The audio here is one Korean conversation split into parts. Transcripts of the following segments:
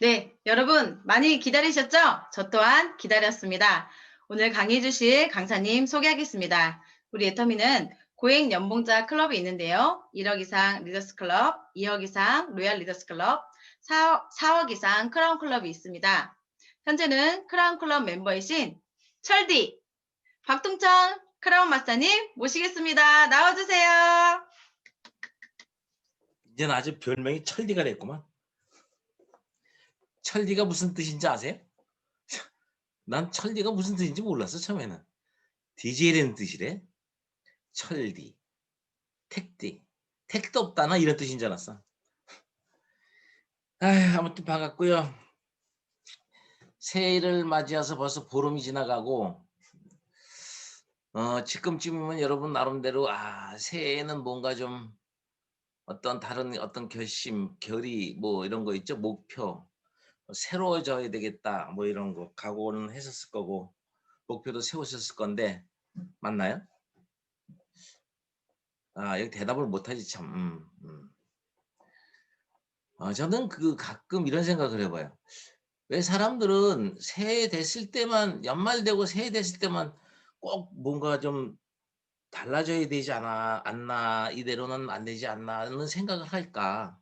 네, 여러분 많이 기다리셨죠? 저 또한 기다렸습니다. 오늘 강의 주실 강사님 소개하겠습니다. 우리 애터미는 고액 연봉자 클럽이 있는데요. 1억 이상 리더스 클럽, 2억 이상 로얄 리더스 클럽, 4억 이상 크라운 클럽이 있습니다. 현재는 크라운 클럽 멤버이신 철디, 박동천 크라운 마스터님 모시겠습니다. 나와주세요. 이제는 아주 별명이 철디가 됐구만. 철디가 무슨 뜻인지 아세요? 난 철디가 무슨 뜻인지 몰랐어 처음에는. DJ라는 뜻이래. 철디, 택디, 택도 없다나 이런 뜻인 줄 알았어. 아무튼 반갑고요. 새해를 맞이해서 벌써 보름이 지나가고 지금쯤이면 여러분 나름대로 새해에는 뭔가 좀 어떤 다른 어떤 결심, 결의 뭐 이런 거 있죠. 목표. 새로워져야 되겠다 뭐 이런 거 각오는 했었을 거고 목표도 세우셨을 건데 맞나요? 여기 대답을 못하지 참. 저는 가끔 이런 생각을 해봐요. 왜 사람들은 새해 됐을 때만 연말 되고 새해 됐을 때만 꼭 뭔가 좀 달라져야 되지 않나 이대로는 안 되지 않나는 생각을 할까?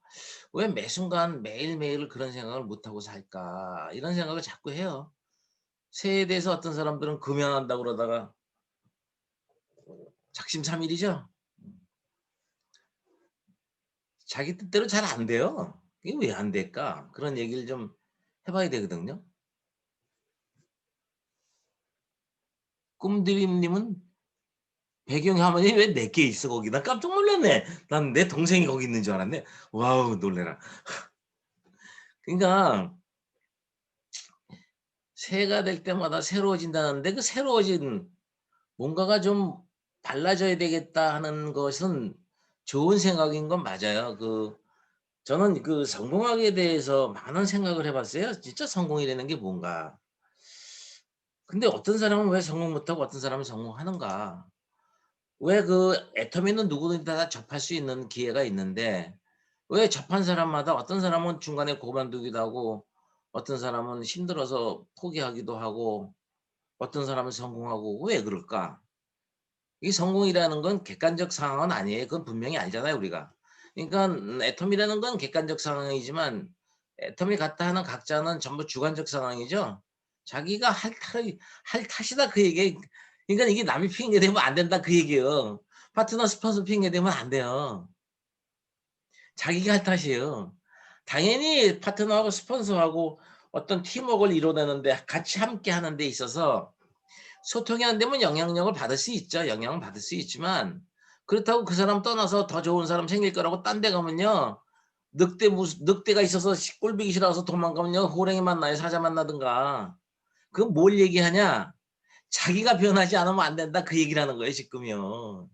왜 매순간 매일매일 그런 생각을 못하고 살까? 이런 생각을 자꾸 해요. 새해에 대해서 어떤 사람들은 금연한다고 그러다가 작심삼일이죠. 자기 뜻대로 잘 안 돼요. 이게 왜 안 될까? 그런 얘기를 좀 해봐야 되거든요. 꿈드림님은 배경화면이 왜 4개 있어 거기? 나 깜짝 놀랐네. 난 내 동생이 거기 있는 줄 알았네. 와우 놀래라. 그러니까 새해가 될 때마다 새로워진다는데 그 새로워진 뭔가가 좀 달라져야 되겠다 하는 것은 좋은 생각인 건 맞아요. 저는 성공하기에 대해서 많은 생각을 해봤어요. 진짜 성공이라는 게 뭔가. 근데 어떤 사람은 왜 성공 못하고 어떤 사람은 성공하는가. 왜 애터미는 누구든지 다 접할 수 있는 기회가 있는데 왜 접한 사람마다 어떤 사람은 중간에 그만두기도 하고 어떤 사람은 힘들어서 포기하기도 하고 어떤 사람은 성공하고 왜 그럴까? 이 성공이라는 건 객관적 상황은 아니에요. 그건 분명히 알잖아요, 우리가. 그러니까 애텀이라는 건 객관적 상황이지만 애텀이 같다 하는 각자는 전부 주관적 상황이죠. 자기가 할 탓이다 그 얘기. 그러니까 이게 남이 핑계 대면 안 된다 그 얘기예요. 파트너 스폰서 핑계 대면 안 돼요. 자기가 할 탓이에요. 당연히 파트너하고 스폰서하고 어떤 팀워크를 이뤄내는데 같이 함께 하는 데 있어서 소통이 안 되면 영향력을 받을 수 있죠. 영향을 받을 수 있지만 그렇다고 그 사람 떠나서 더 좋은 사람 생길 거라고 딴 데 가면요. 늑대가 있어서 꼴보기 싫어서 도망가면요. 호랭이 만나요. 사자 만나든가. 그건 뭘 얘기하냐. 자기가 변하지 않으면 안 된다. 그 얘기를 하는 거예요. 지금요.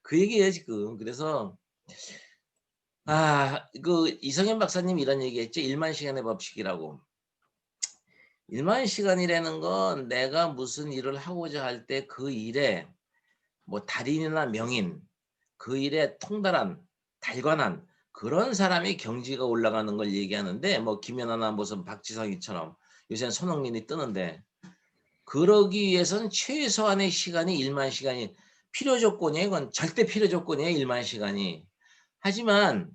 그 얘기예요. 지금. 그래서 이성현 박사님 이런 얘기했죠. 1만 시간의 법칙이라고. 1만 시간이라는 건 내가 무슨 일을 하고자 할 때 그 일에 뭐 달인이나 명인 그 일에 통달한 달관한 그런 사람이 경지가 올라가는 걸 얘기하는데 뭐 김연아나 무슨 박지성이처럼 요새는 손흥민이 뜨는데 그러기 위해서는 최소한의 시간이 1만 시간이 필요 조건이에요. 이건 절대 필요 조건이에요. 1만 시간이. 하지만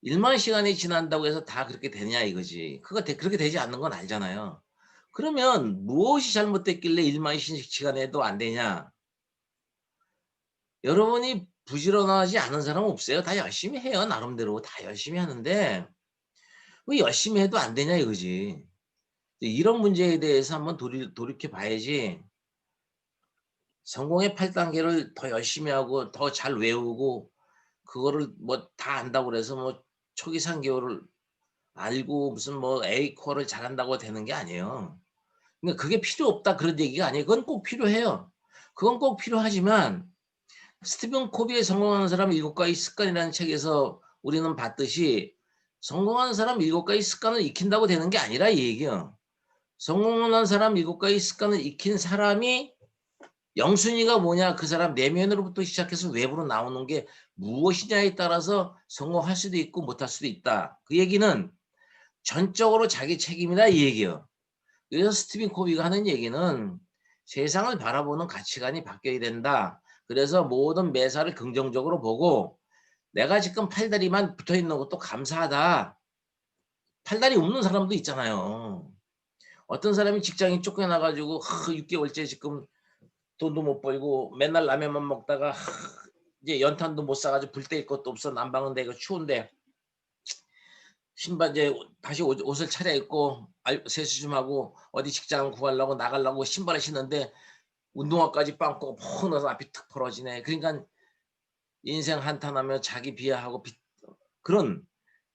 1만 시간이 지난다고 해서 다 그렇게 되냐 이거지. 그렇게 되지 않는 건 알잖아요. 그러면 무엇이 잘못됐길래 1만 시간에도 안 되냐? 여러분이 부지런하지 않은 사람은 없어요. 다 열심히 해요. 나름대로 다 열심히 하는데 왜 열심히 해도 안 되냐 이거지. 이런 문제에 대해서 한번 돌이켜 봐야지. 성공의 8단계를 더 열심히 하고 더 잘 외우고 그거를 뭐 다 안다고 그래서 뭐 초기 3개월을 알고 무슨 뭐 A 코어를 잘한다고 되는 게 아니에요. 그러니까 그게 필요 없다 그런 얘기가 아니에요. 그건 꼭 필요해요. 그건 꼭 필요하지만 스티븐 코비의 성공하는 사람 7가지 습관이라는 책에서 우리는 봤듯이 성공하는 사람 7가지 습관을 익힌다고 되는 게 아니라 이 얘기예요. 성공하는 사람 7가지 습관을 익힌 사람이 영순위가 뭐냐 그 사람 내면으로부터 시작해서 외부로 나오는 게 무엇이냐에 따라서 성공할 수도 있고 못할 수도 있다. 그 얘기는 전적으로 자기 책임이다 이 얘기예요. 그래서 스티븐 코비가 하는 얘기는 세상을 바라보는 가치관이 바뀌어야 된다. 그래서 모든 매사를 긍정적으로 보고 내가 지금 팔다리만 붙어있는 것도 감사하다. 팔다리 없는 사람도 있잖아요. 어떤 사람이 직장인 쫓겨나가지고 6개월째 지금 돈도 못 벌고 맨날 라면만 먹다가 이제 연탄도 못 사가지고 불 떼일 것도 없어. 난방은 되고 추운데 신발 이제 다시 옷을 차려입고 세수 좀 하고 어디 직장 구하려고 나가려고 신발을 신는데 운동화까지 빵꾸가 펑 나서 앞이 탁 벌어지네. 그러니까 인생 한탄하며 자기 비하하고 그런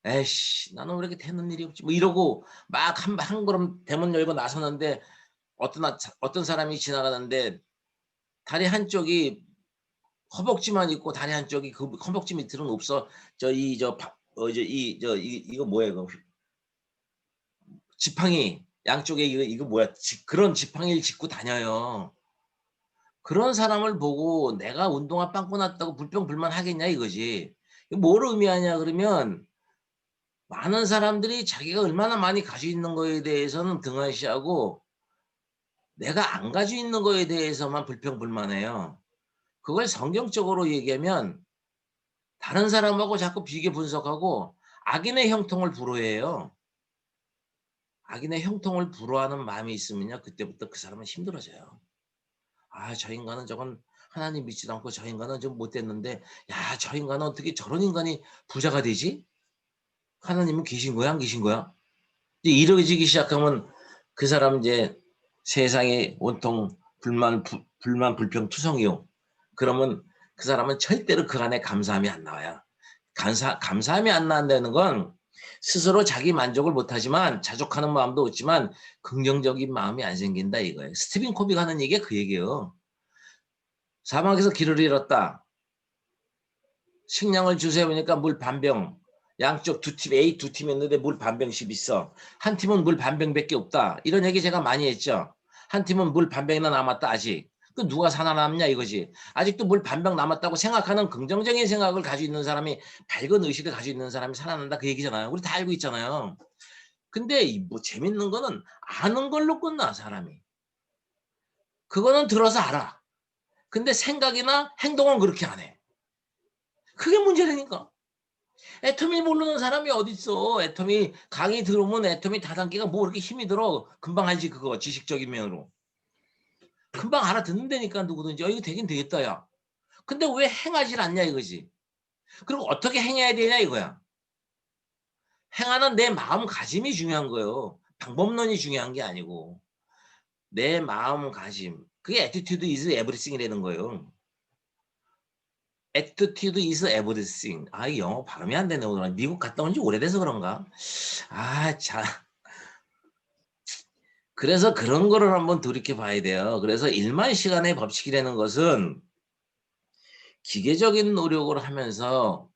에이씨 나는 왜 이렇게 되는 일이 없지 뭐 이러고 막 한 걸음 대문 열고 나서는데 어떤 사람이 지나가는데 다리 한쪽이 허벅지만 있고 다리 한쪽이 그 허벅지 밑으로는 없어. 이거 뭐예요? 이거 지팡이 양쪽에 이거 뭐야? 그런 지팡이를 짚고 다녀요. 그런 사람을 보고 내가 운동화 빵꾸 났다고 불평불만 하겠냐 이거지. 이거 뭘 의미하냐 그러면 많은 사람들이 자기가 얼마나 많이 가지고 있는 거에 대해서는 등한시하고 내가 안 가지고 있는 거에 대해서만 불평불만해요. 그걸 성경적으로 얘기하면 다른 사람하고 자꾸 비교 분석하고 악인의 형통을 불허해요. 악인의 형통을 불허하는 마음이 있으면요. 그때부터 그 사람은 힘들어져요. 아, 저 인간은 저건 하나님 믿지도 않고 저 인간은 좀 못됐는데 야, 저 인간은 어떻게 저런 인간이 부자가 되지? 하나님은 계신 거야? 안 계신 거야? 이제 이러지기 시작하면 그 사람은 이제 세상에 온통 불만, 불평, 투성이요. 그러면 그 사람은 절대로 그 안에 감사함이 안 나와요. 감사함이 안 나온다는 건 스스로 자기 만족을 못하지만 자족하는 마음도 없지만 긍정적인 마음이 안 생긴다 이거예요. 스티븐 코비가 하는 얘기가 그 얘기예요. 사막에서 길을 잃었다. 식량을 주세요 보니까 물 반병. 양쪽 두 팀, A 두 팀이었는데 물 반병씩 있어. 한 팀은 물 반병밖에 없다. 이런 얘기 제가 많이 했죠. 한 팀은 물 반병이나 남았다 아직. 그 누가 살아남냐 이거지. 아직도 물 반병 남았다고 생각하는 긍정적인 생각을 가지고 있는 사람이 밝은 의식을 가지고 있는 사람이 살아난다 그 얘기잖아요. 우리 다 알고 있잖아요. 근데 뭐 재밌는 거는 아는 걸로 끝나 사람이. 그거는 들어서 알아. 근데 생각이나 행동은 그렇게 안 해. 그게 문제라니까. 애터미 모르는 사람이 어딨어. 애터미 강의 들어오면 애터미 다단계가 뭐 이렇게 힘이 들어. 금방 알지 그거 지식적인 면으로. 금방 알아듣는다니까 누구든지. 이거 되긴 되겠다 야. 근데 왜 행하질 않냐 이거지. 그리고 어떻게 행해야 되냐 이거야. 행하는 내 마음가짐이 중요한 거예요. 방법론이 중요한 게 아니고. 내 마음가짐. 그게 attitude is everything이라는 거예요. attitude is everything. 아, 이 영어 발음이 안 되네 오늘. 미국 갔다 온 지 오래돼서 그런가? 아, 참. 그래서 그런 거를 한번 돌이켜 봐야 돼요. 그래서 1만 시간의 법칙이라는 것은 기계적인 노력을 하면서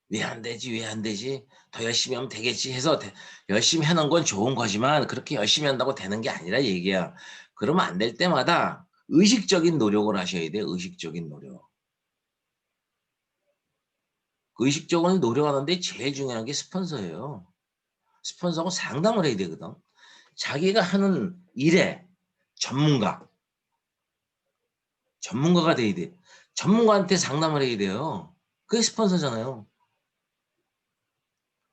왜 안 되지? 왜 안 되지? 더 열심히 하면 되겠지 해서 열심히 하는 건 좋은 거지만 그렇게 열심히 한다고 되는 게 아니라 얘기야. 그러면 안 될 때마다 의식적인 노력을 하셔야 돼요. 의식적인 노력. 의식적으로 노력하는데 제일 중요한 게 스폰서예요. 스폰서하고 상담을 해야 되거든. 자기가 하는 일에 전문가가 돼야 돼. 전문가한테 상담을 해야 돼요. 그게 스폰서잖아요.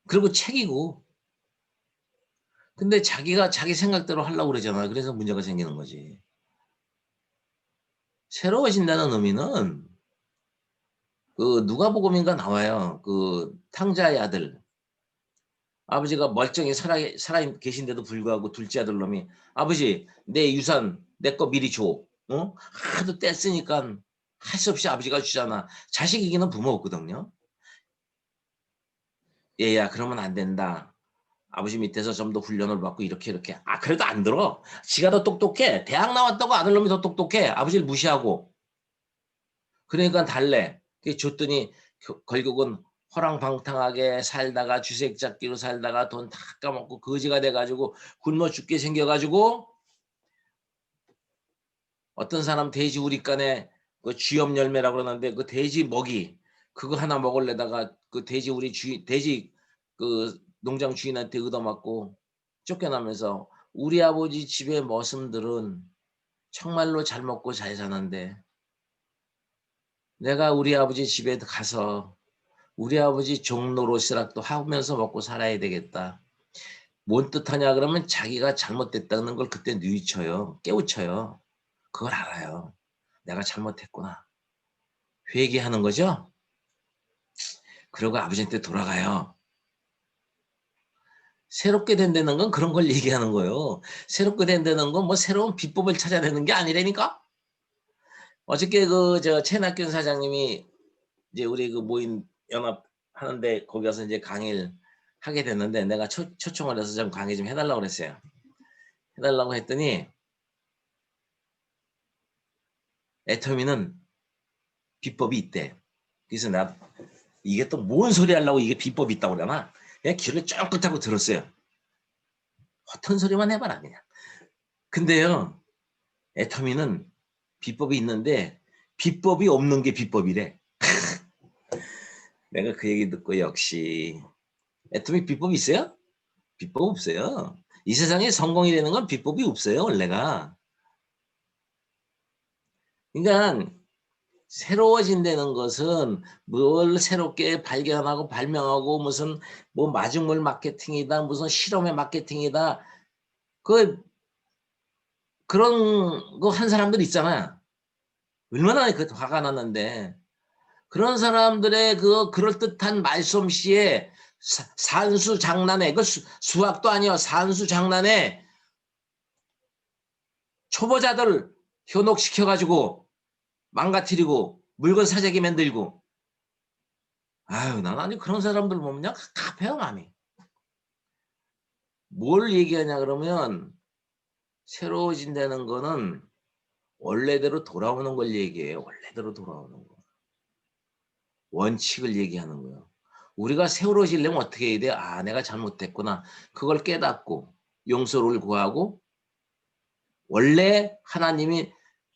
그리고 책이고. 근데 자기가 자기 생각대로 하려고 그러잖아요. 그래서 문제가 생기는 거지. 새로워진다는 의미는 그 누가복음인가 나와요. 그 탕자의 아들. 아버지가 멀쩡히 살아 계신데도 불구하고 둘째 아들 놈이 아버지 내 유산 내 거 미리 줘. 어? 하도 뗐으니까 할 수 없이 아버지가 주잖아. 자식 이기는 부모 없거든요. 얘야 그러면 안 된다. 아버지 밑에서 좀 더 훈련을 받고 이렇게. 아 그래도 안 들어. 지가 더 똑똑해. 대학 나왔다고 아들놈이 더 똑똑해. 아버지를 무시하고. 그러니까 달래. 줬더니 결국은 허랑방탕하게 살다가 주색잡기로 살다가 돈 다 까먹고 거지가 돼가지고 굶어 죽게 생겨가지고 어떤 사람 돼지 우리간에 그 쥐염 열매라고 그러는데 그 돼지 먹이 그거 하나 먹을래다가 그 돼지 돼지 그 농장 주인한테 얻어맞고 쫓겨나면서 우리 아버지 집의 머슴들은 정말로 잘 먹고 잘 사는데 내가 우리 아버지 집에 가서 우리 아버지 종노릇이라도 하면서 먹고 살아야 되겠다. 뭔 뜻하냐 그러면 자기가 잘못됐다는 걸 그때 뉘우쳐요. 깨우쳐요. 그걸 알아요. 내가 잘못했구나. 회개하는 거죠. 그러고 아버지한테 돌아가요. 새롭게 된다는 건 그런 걸 얘기하는 거예요. 새롭게 된다는 건 뭐 새로운 비법을 찾아내는 게 아니라니까. 어저께 저 최낙균 사장님이 이제 우리 그 모임 연합 하는데 거기 가서 이제 강의를 하게 됐는데 내가 초청을 해서 좀 강의 좀 해달라고 그랬어요. 해달라고 했더니 애터미는 비법이 있대. 그래서 나 이게 또 뭔 소리 하려고 이게 비법이 있다고 그러나 그냥 귀를 쫑긋하고 들었어요. 허튼 소리만 해봐라 그냥. 근데요 애터미는 비법이 있는데 비법이 없는 게 비법이래. 내가 그 얘기 듣고 역시 애터미 비법이 있어요? 비법 없어요. 이 세상에 성공이라는 건 비법이 없어요 원래가. 그러니까 새로워진다는 것은 뭘 새롭게 발견하고 발명하고 무슨 뭐 마중물 마케팅이다 무슨 실험의 마케팅이다 그런 거 한 사람들 있잖아. 얼마나 그 화가 났는데 그런 사람들의 그 그럴듯한 말솜씨에 산수 장난에 그 수학도 아니야 산수 장난에 초보자들 현혹시켜가지고 망가뜨리고 물건 사재기 만들고 아유 난 아니 그런 사람들 보면 그냥 갑해요 마음이. 뭘 얘기하냐 그러면 새로워진다는 거는 원래대로 돌아오는 걸 얘기해요. 원래대로 돌아오는 거. 원칙을 얘기하는 거예요. 우리가 새로워지려면 어떻게 해야 돼? 아 내가 잘못했구나. 그걸 깨닫고 용서를 구하고 원래 하나님이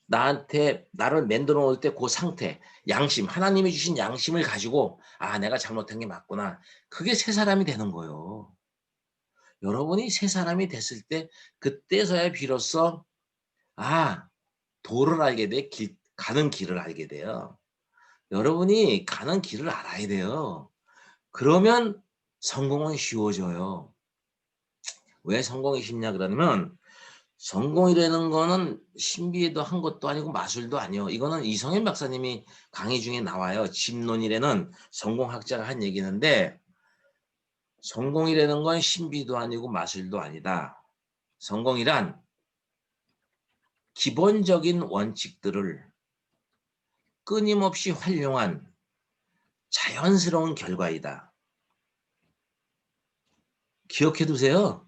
나한테 나를 만들어 놓을 때 그 상태 양심 하나님이 주신 양심을 가지고 아 내가 잘못한 게 맞구나. 그게 새 사람이 되는 거예요. 여러분이 새 사람이 됐을 때 그때서야 비로소 아 도를 알게 돼 가는 길을 알게 돼요. 여러분이 가는 길을 알아야 돼요. 그러면 성공은 쉬워져요. 왜 성공이 쉽냐 그러면 성공이라는 거는 신비에도 한 것도 아니고 마술도 아니요. 이거는 이성현 박사님이 강의 중에 나와요. 집론이라는 성공학자가 한 얘기인데 성공이라는 건 신비도 아니고 마술도 아니다. 성공이란 기본적인 원칙들을 끊임없이 활용한 자연스러운 결과이다. 기억해 두세요.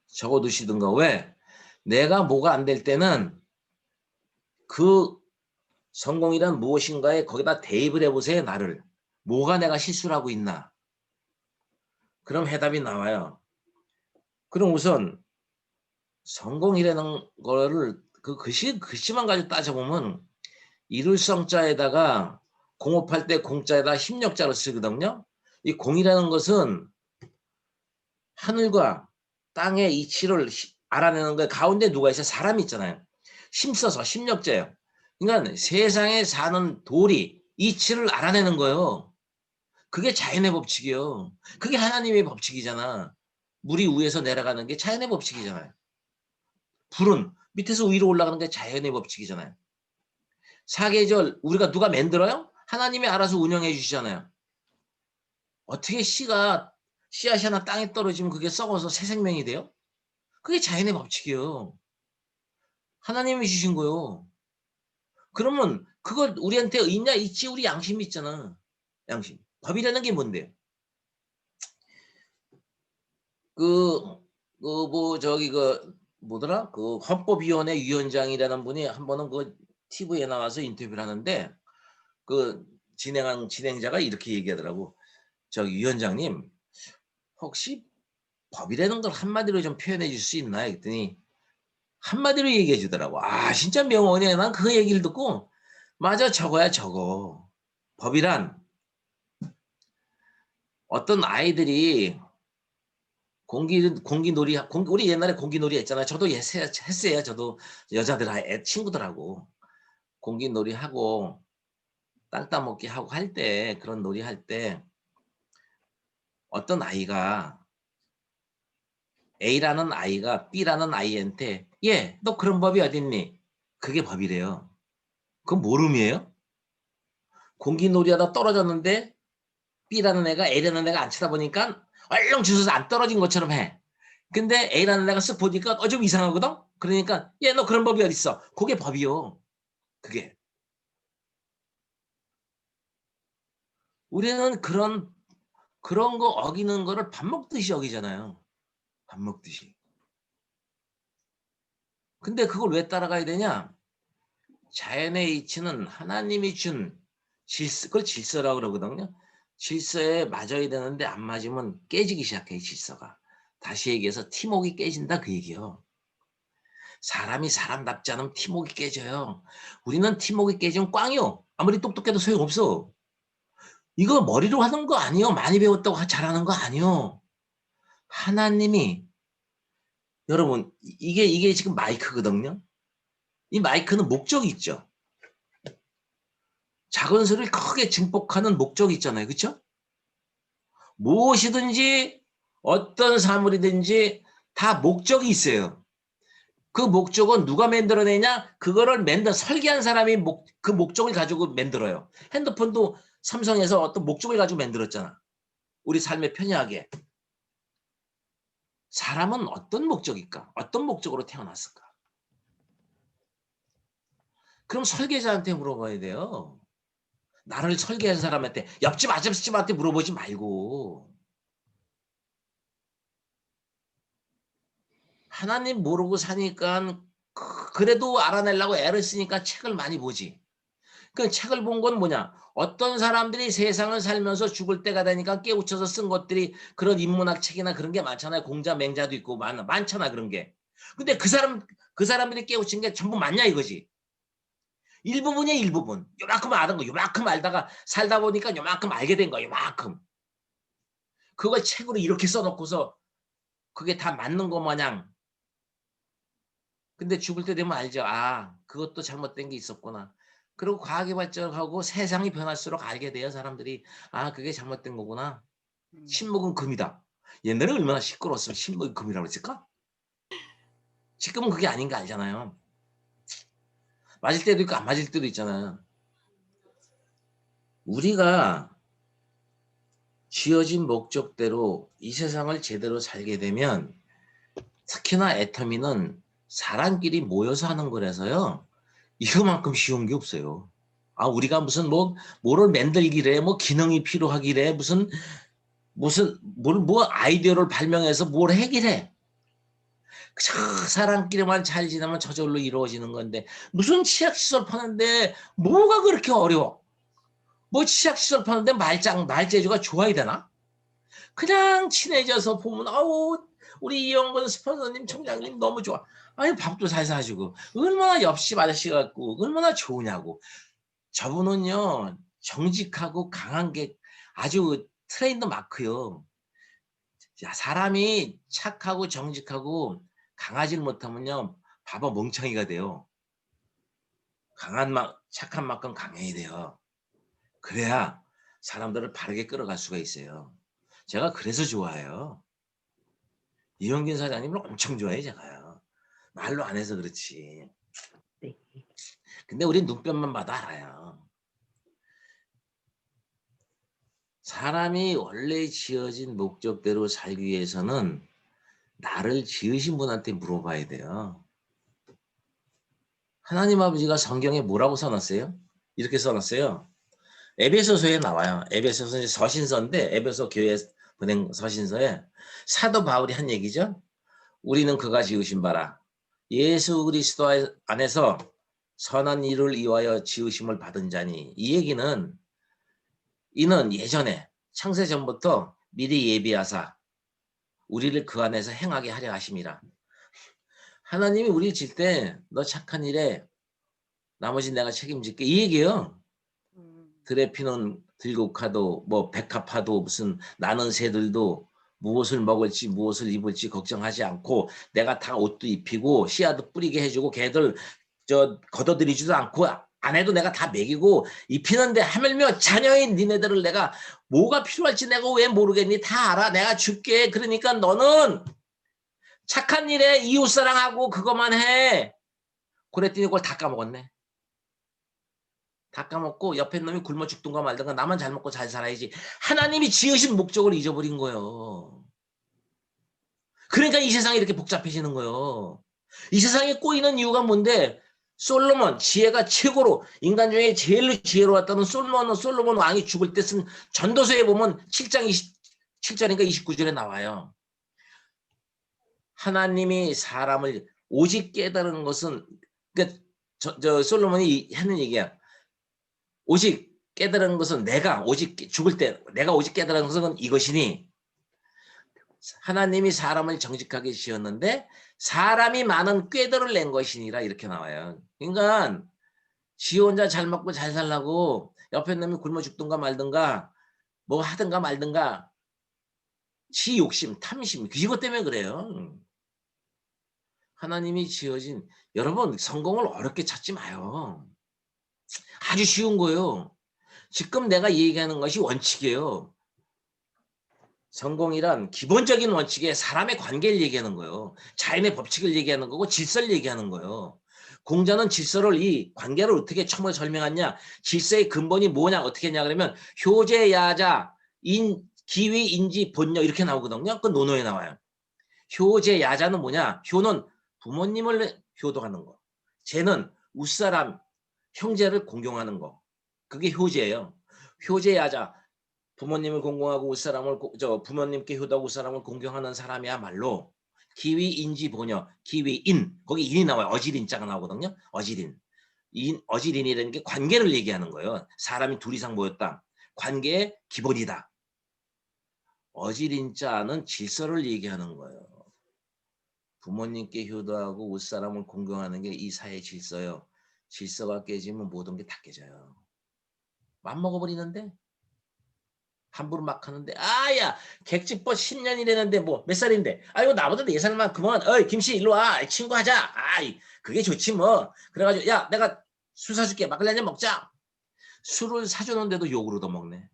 적어 두시든가. 왜? 내가 뭐가 안 될 때는 그 성공이란 무엇인가에 거기다 대입을 해보세요. 나를. 뭐가 내가 실수를 하고 있나. 그럼 해답이 나와요. 그럼 우선 성공이라는 거를 그 글씨만 가지고 따져보면 이룰성자에다가 공업할 때 공자에다 힘력자로 쓰거든요. 이 공이라는 것은 하늘과 땅의 이치를 알아내는 거에 가운데 누가 있어요? 사람이 있잖아요. 힘써서 힘력자예요. 그러니까 세상에 사는 도리, 이치를 알아내는 거예요. 그게 자연의 법칙이에요. 그게 하나님의 법칙이잖아. 물이 위에서 내려가는 게 자연의 법칙이잖아요. 불은 밑에서 위로 올라가는 게 자연의 법칙이잖아요. 사계절 우리가 누가 만들어요? 하나님이 알아서 운영해 주시잖아요. 어떻게 씨앗이 하나 땅에 떨어지면 그게 썩어서 새 생명이 돼요? 그게 자연의 법칙이에요. 하나님이 주신 거요. 그러면 그걸 우리한테 있냐? 있지. 우리 양심이 있잖아. 양심. 법이라는 게 뭔데요? 뭐더라? 그 헌법위원회 위원장이라는 분이 한 번은 그 TV에 나와서 인터뷰를 하는데 그 진행자가 이렇게 얘기하더라고. 저기 위원장님 혹시 법이라는 걸 한마디로 좀 표현해 줄 수 있나요? 그랬더니 한마디로 얘기해 주더라고. 아 진짜 명언이야. 난 그 얘기를 듣고 맞아 저거야 저거. 법이란 어떤 아이들이 공기놀이, 우리 옛날에 공기놀이 했잖아요. 저도 했어요. 저도 여자들, 친구들하고 공기놀이 하고 땅 따먹기 하고 할 때, 그런 놀이 할 때 어떤 아이가, A라는 아이가 B라는 아이한테 너 그런 법이 어딨니? 그게 법이래요. 그건 모름이에요? 공기놀이 하다 떨어졌는데 B라는 애가 A라는 애가 안 쳐다보니까 얼렁 주워서 안 떨어진 것처럼 해. 근데 A라는 애가 쓱 보니까 좀 이상하거든? 그러니까 너 그런 법이 어딨어? 그게 법이요. 그게. 우리는 그런 거 어기는 거를 밥 먹듯이 어기잖아요. 밥 먹듯이. 근데 그걸 왜 따라가야 되냐? 자연의 이치는 하나님이 준 질서, 그걸 질서라고 그러거든요. 질서에 맞아야 되는데 안 맞으면 깨지기 시작해, 질서가. 다시 얘기해서 팀워크가 깨진다, 그 얘기요. 사람이 사람답지 않으면 팀워크가 깨져요. 우리는 팀워크가 깨지면 꽝이요. 아무리 똑똑해도 소용없어. 이거 머리로 하는 거 아니요. 많이 배웠다고 잘하는 거 아니요. 하나님이, 여러분, 이게 지금 마이크거든요. 이 마이크는 목적이 있죠. 작은 소리를 크게 증폭하는 목적이 있잖아요. 그렇죠? 무엇이든지 어떤 사물이든지 다 목적이 있어요. 그 목적은 누가 만들어내냐? 그거를 설계한 사람이 그 목적을 가지고 만들어요. 핸드폰도 삼성에서 어떤 목적을 가지고 만들었잖아. 우리 삶에 편리하게. 사람은 어떤 목적일까? 어떤 목적으로 태어났을까? 그럼 설계자한테 물어봐야 돼요. 나를 설계한 사람한테, 옆집 아저씨한테 물어보지 말고. 하나님 모르고 사니까 그래도 알아내려고 애를 쓰니까 책을 많이 보지. 그 책을 본 건 뭐냐? 어떤 사람들이 세상을 살면서 죽을 때가 되니까 깨우쳐서 쓴 것들이 그런 인문학 책이나 그런 게 많잖아요. 공자 맹자도 있고 많잖아 그런 게. 근데 그 사람들이 깨우친 게 전부 맞냐 이거지. 일부분이야 일부분. 요만큼 아는 거, 요만큼 알다가 살다 보니까 요만큼 알게 된 거야. 요만큼. 그걸 책으로 이렇게 써놓고서 그게 다 맞는 거 마냥. 근데 죽을 때 되면 알죠. 아, 그것도 잘못된 게 있었구나. 그리고 과학이 발전하고 세상이 변할수록 알게 돼요, 사람들이. 아, 그게 잘못된 거구나. 신목은 금이다. 옛날에 얼마나 시끄러웠으면 신목이 금이라고 했을까? 지금은 그게 아닌 거 알잖아요. 맞을 때도 있고 안 맞을 때도 있잖아요. 우리가 지어진 목적대로 이 세상을 제대로 살게 되면 특히나 애터미는 사람끼리 모여서 하는 거라서요. 이거만큼 쉬운 게 없어요. 아, 우리가 무슨 뭐를 만들기래, 기능이 필요하기래, 뭐 아이디어를 발명해서 뭘 해기래. 저 사람끼리만 잘 지내면 저절로 이루어지는 건데, 무슨 치약시설 파는데 뭐가 그렇게 어려워? 뭐 치약시설 파는데 말재주가 좋아야 되나? 그냥 친해져서 보면, 아우, 우리 이영건 스폰서님, 총장님 너무 좋아. 아니, 밥도 잘 사주고, 얼마나 옆집 아저씨 같고, 얼마나 좋으냐고. 저분은요, 정직하고 강한 게 아주 트레인드 마크요. 사람이 착하고 정직하고 강하지 못하면요, 바보 멍청이가 돼요. 착한 만큼 강해야 돼요. 그래야 사람들을 바르게 끌어갈 수가 있어요. 제가 그래서 좋아해요. 이영균 사장님을 엄청 좋아해, 제가요. 말로 안 해서 그렇지. 네. 근데 우린 눈빛만 봐도 알아요. 사람이 원래 지어진 목적대로 살기 위해서는 나를 지으신 분한테 물어봐야 돼요. 하나님 아버지가 성경에 뭐라고 써놨어요? 이렇게 써놨어요. 에베소서에 나와요. 에베소서 서신서인데 에베소 교회 보낸 서신서에 사도 바울이 한 얘기죠. 우리는 그가 지으신 바라 예수 그리스도 안에서 선한 일을 위하여 지으심을 받은 자니, 이 얘기는 이는 예전에 창세 전부터 미리 예비하사 우리를 그 안에서 행하게 하려 하심이라. 하나님이 우리를 질 때 너 착한 일에 나머지 내가 책임질게, 이 얘기예요. 들에 피는 들국화도 백합화도 무슨 나는 새들도 무엇을 먹을지 무엇을 입을지 걱정하지 않고 내가 다 옷도 입히고 씨앗도 뿌리게 해주고 걔들 걷어들이지도 않고 안 해도 내가 다 먹이고 입히는데 하물며 자녀인 니네들을 내가 뭐가 필요할지 내가 왜 모르겠니? 다 알아. 내가 줄게. 그러니까 너는 착한 일에 이웃사랑하고 그것만 해. 그랬더니 그걸 다 까먹었네. 다 까먹고 옆에 놈이 굶어 죽든가 말든가 나만 잘 먹고 잘 살아야지. 하나님이 지으신 목적을 잊어버린 거예요. 그러니까 이 세상이 이렇게 복잡해지는 거예요. 이 세상에 꼬이는 이유가 뭔데? 솔로몬 지혜가 최고로 인간 중에 제일 지혜로웠다는 솔로몬 왕이 죽을 때 쓴 전도서에 보면 7장 27절인가 29절에 나와요. 하나님이 사람을 오직 깨달은 것은 그러니까 솔로몬이 하는 얘기야. 오직 깨달은 것은 내가 오직 죽을 때 내가 오직 깨달은 것은 이것이니 하나님이 사람을 정직하게 지었는데 사람이 많은 꾀들을 낸 것이니라 이렇게 나와요. 그러니까 지 혼자 잘 먹고 잘 살라고 옆에 놈이 굶어 죽든가 말든가 뭐 하든가 말든가 지 욕심, 탐심 이것 때문에 그래요. 하나님이 지어진 여러분 성공을 어렵게 찾지 마요. 아주 쉬운 거예요. 지금 내가 얘기하는 것이 원칙이에요. 성공이란 기본적인 원칙에 사람의 관계를 얘기하는 거예요. 자연의 법칙을 얘기하는 거고 질서를 얘기하는 거예요. 공자는 질서를 이 관계를 어떻게 처음에 설명하냐. 질서의 근본이 뭐냐 어떻게 했냐 그러면 효제 야자 기위 인지 본여 이렇게 나오거든요. 그 논어에 나와요. 효제 야자는 뭐냐. 효는 부모님을 효도하는 거. 제는 윗사람 형제를 공경하는 거. 그게 효제예요. 효제 야자 부모님을 공경하고 윗사람을 부모님께 효도하고 윗사람을 공경하는 사람이야말로 기위 인지 본여 기위인 거기 인이 나와요. 어질인자가 나오거든요. 어질인이라는 게 관계를 얘기하는 거예요. 사람이 둘 이상 모였다. 관계의 기본이다. 어질인자는 질서를 얘기하는 거예요. 부모님께 효도하고 윗사람을 공경하는 게 이 사회 질서예요. 질서가 깨지면 모든 게 다 깨져요. 맘먹어버리는데 함부로 막 하는데 아야 객직법 10년이라는데 뭐 몇 살인데 아이고 나보다 4살 많구먼 어이 김씨 일로 와 친구 하자 아이 그게 좋지 뭐 그래가지고 야 내가 술 사줄게 막걸리 한잔 먹자 술을 사주는데도 욕을 얻어먹네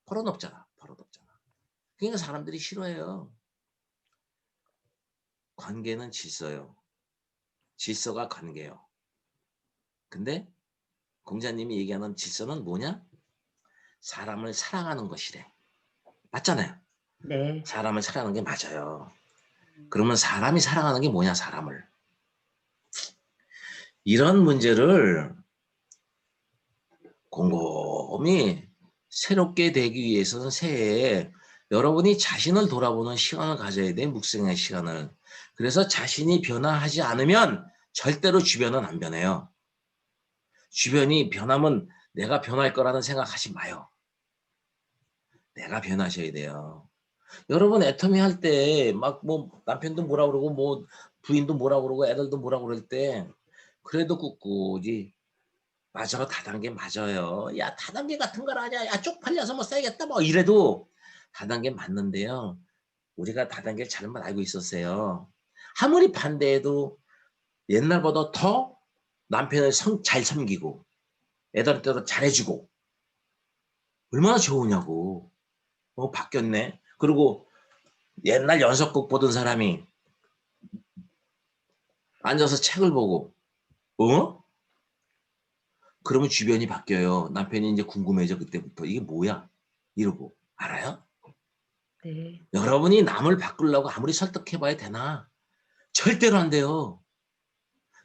버릇없잖아 그러니까 사람들이 싫어해요. 관계는 질서요. 질서가 관계요. 근데 공자님이 얘기하는 질서는 뭐냐? 사람을 사랑하는 것이래. 맞잖아요. 네. 사람을 사랑하는 게 맞아요. 그러면 사람이 사랑하는 게 뭐냐? 사람을. 이런 문제를 곰곰이 새롭게 되기 위해서는 새해에 여러분이 자신을 돌아보는 시간을 가져야 돼. 묵생의 시간을. 그래서 자신이 변화하지 않으면 절대로 주변은 안 변해요. 주변이 변하면 내가 변할 거라는 생각하지 마요. 내가 변하셔야 돼요. 여러분 애터미 할 때 막 뭐 남편도 뭐라 그러고 뭐 부인도 뭐라 그러고 애들도 뭐라 그럴 때 그래도 꿋꿋이 맞아 다단계 맞아요. 야 다단계 같은 걸 하냐. 야 쪽팔려서 못 살겠다 뭐 이래도 다단계 맞는데요. 우리가 다단계를 잘못 알고 있었어요. 아무리 반대해도 옛날보다 더 남편을 잘 섬기고 애들한테도 잘해주고 얼마나 좋으냐고. 바뀌었네. 그리고 옛날 연속극 보던 사람이 앉아서 책을 보고 그러면 주변이 바뀌어요. 남편이 이제 궁금해져 그때부터 이게 뭐야 이러고 알아요? 네. 여러분이 남을 바꾸려고 아무리 설득해봐야 되나? 절대로 안 돼요.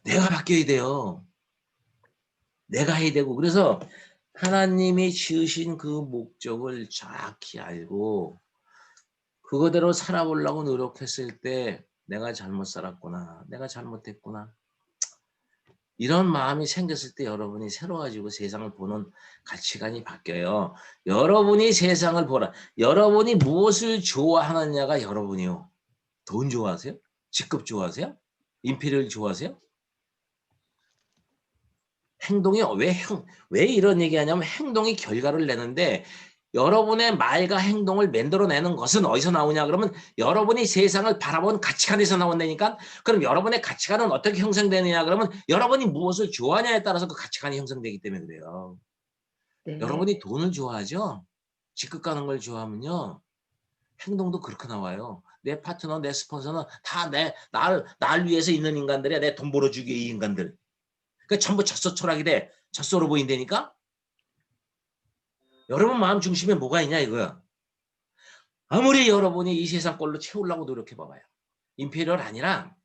내가 바뀌어야 돼요. 내가 해야 되고 그래서 하나님이 지으신 그 목적을 정확히 알고 그거대로 살아보려고 노력했을 때 내가 잘못 살았구나. 내가 잘못했구나. 이런 마음이 생겼을 때 여러분이 새로워지고 세상을 보는 가치관이 바뀌어요. 여러분이 세상을 보라. 여러분이 무엇을 좋아하느냐가 여러분이요. 돈 좋아하세요? 직급 좋아하세요? 인피를 좋아하세요? 행동이 왜 이런 얘기하냐면 행동이 결과를 내는데 여러분의 말과 행동을 만들어내는 것은 어디서 나오냐 그러면 여러분이 세상을 바라본 가치관에서 나온다니까. 그럼 여러분의 가치관은 어떻게 형성되느냐 그러면 여러분이 무엇을 좋아하냐에 따라서 그 가치관이 형성되기 때문에 그래요. 네. 여러분이 돈을 좋아하죠? 직급 가는 걸 좋아하면요. 행동도 그렇게 나와요. 내 파트너, 내 스폰서는 다 날 위해서 있는 인간들이야. 내 돈 벌어주기 이 인간들. 그러니까 전부 젖소 철학이 돼. 젖소로 보인다니까? 여러분 마음 중심에 뭐가 있냐 이거야. 아무리 여러분이 이 세상 꼴로 채우려고 노력해 봐봐요. 임페리얼 아니라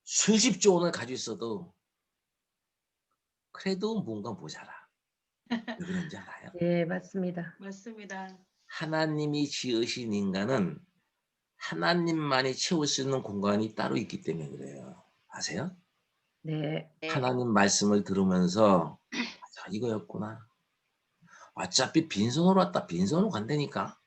수십조 원을 가지고 있어도 그래도 뭔가 모자라. 왜 그런지 알아요? 네, 맞습니다. 맞습니다. 하나님이 지으신 인간은 하나님만이 채울 수 있는 공간이 따로 있기 때문에 그래요. 아세요? 네. 하나님 말씀을 들으면서 맞아, 이거였구나. 어차피 빈손으로 왔다 빈손으로 간다니까.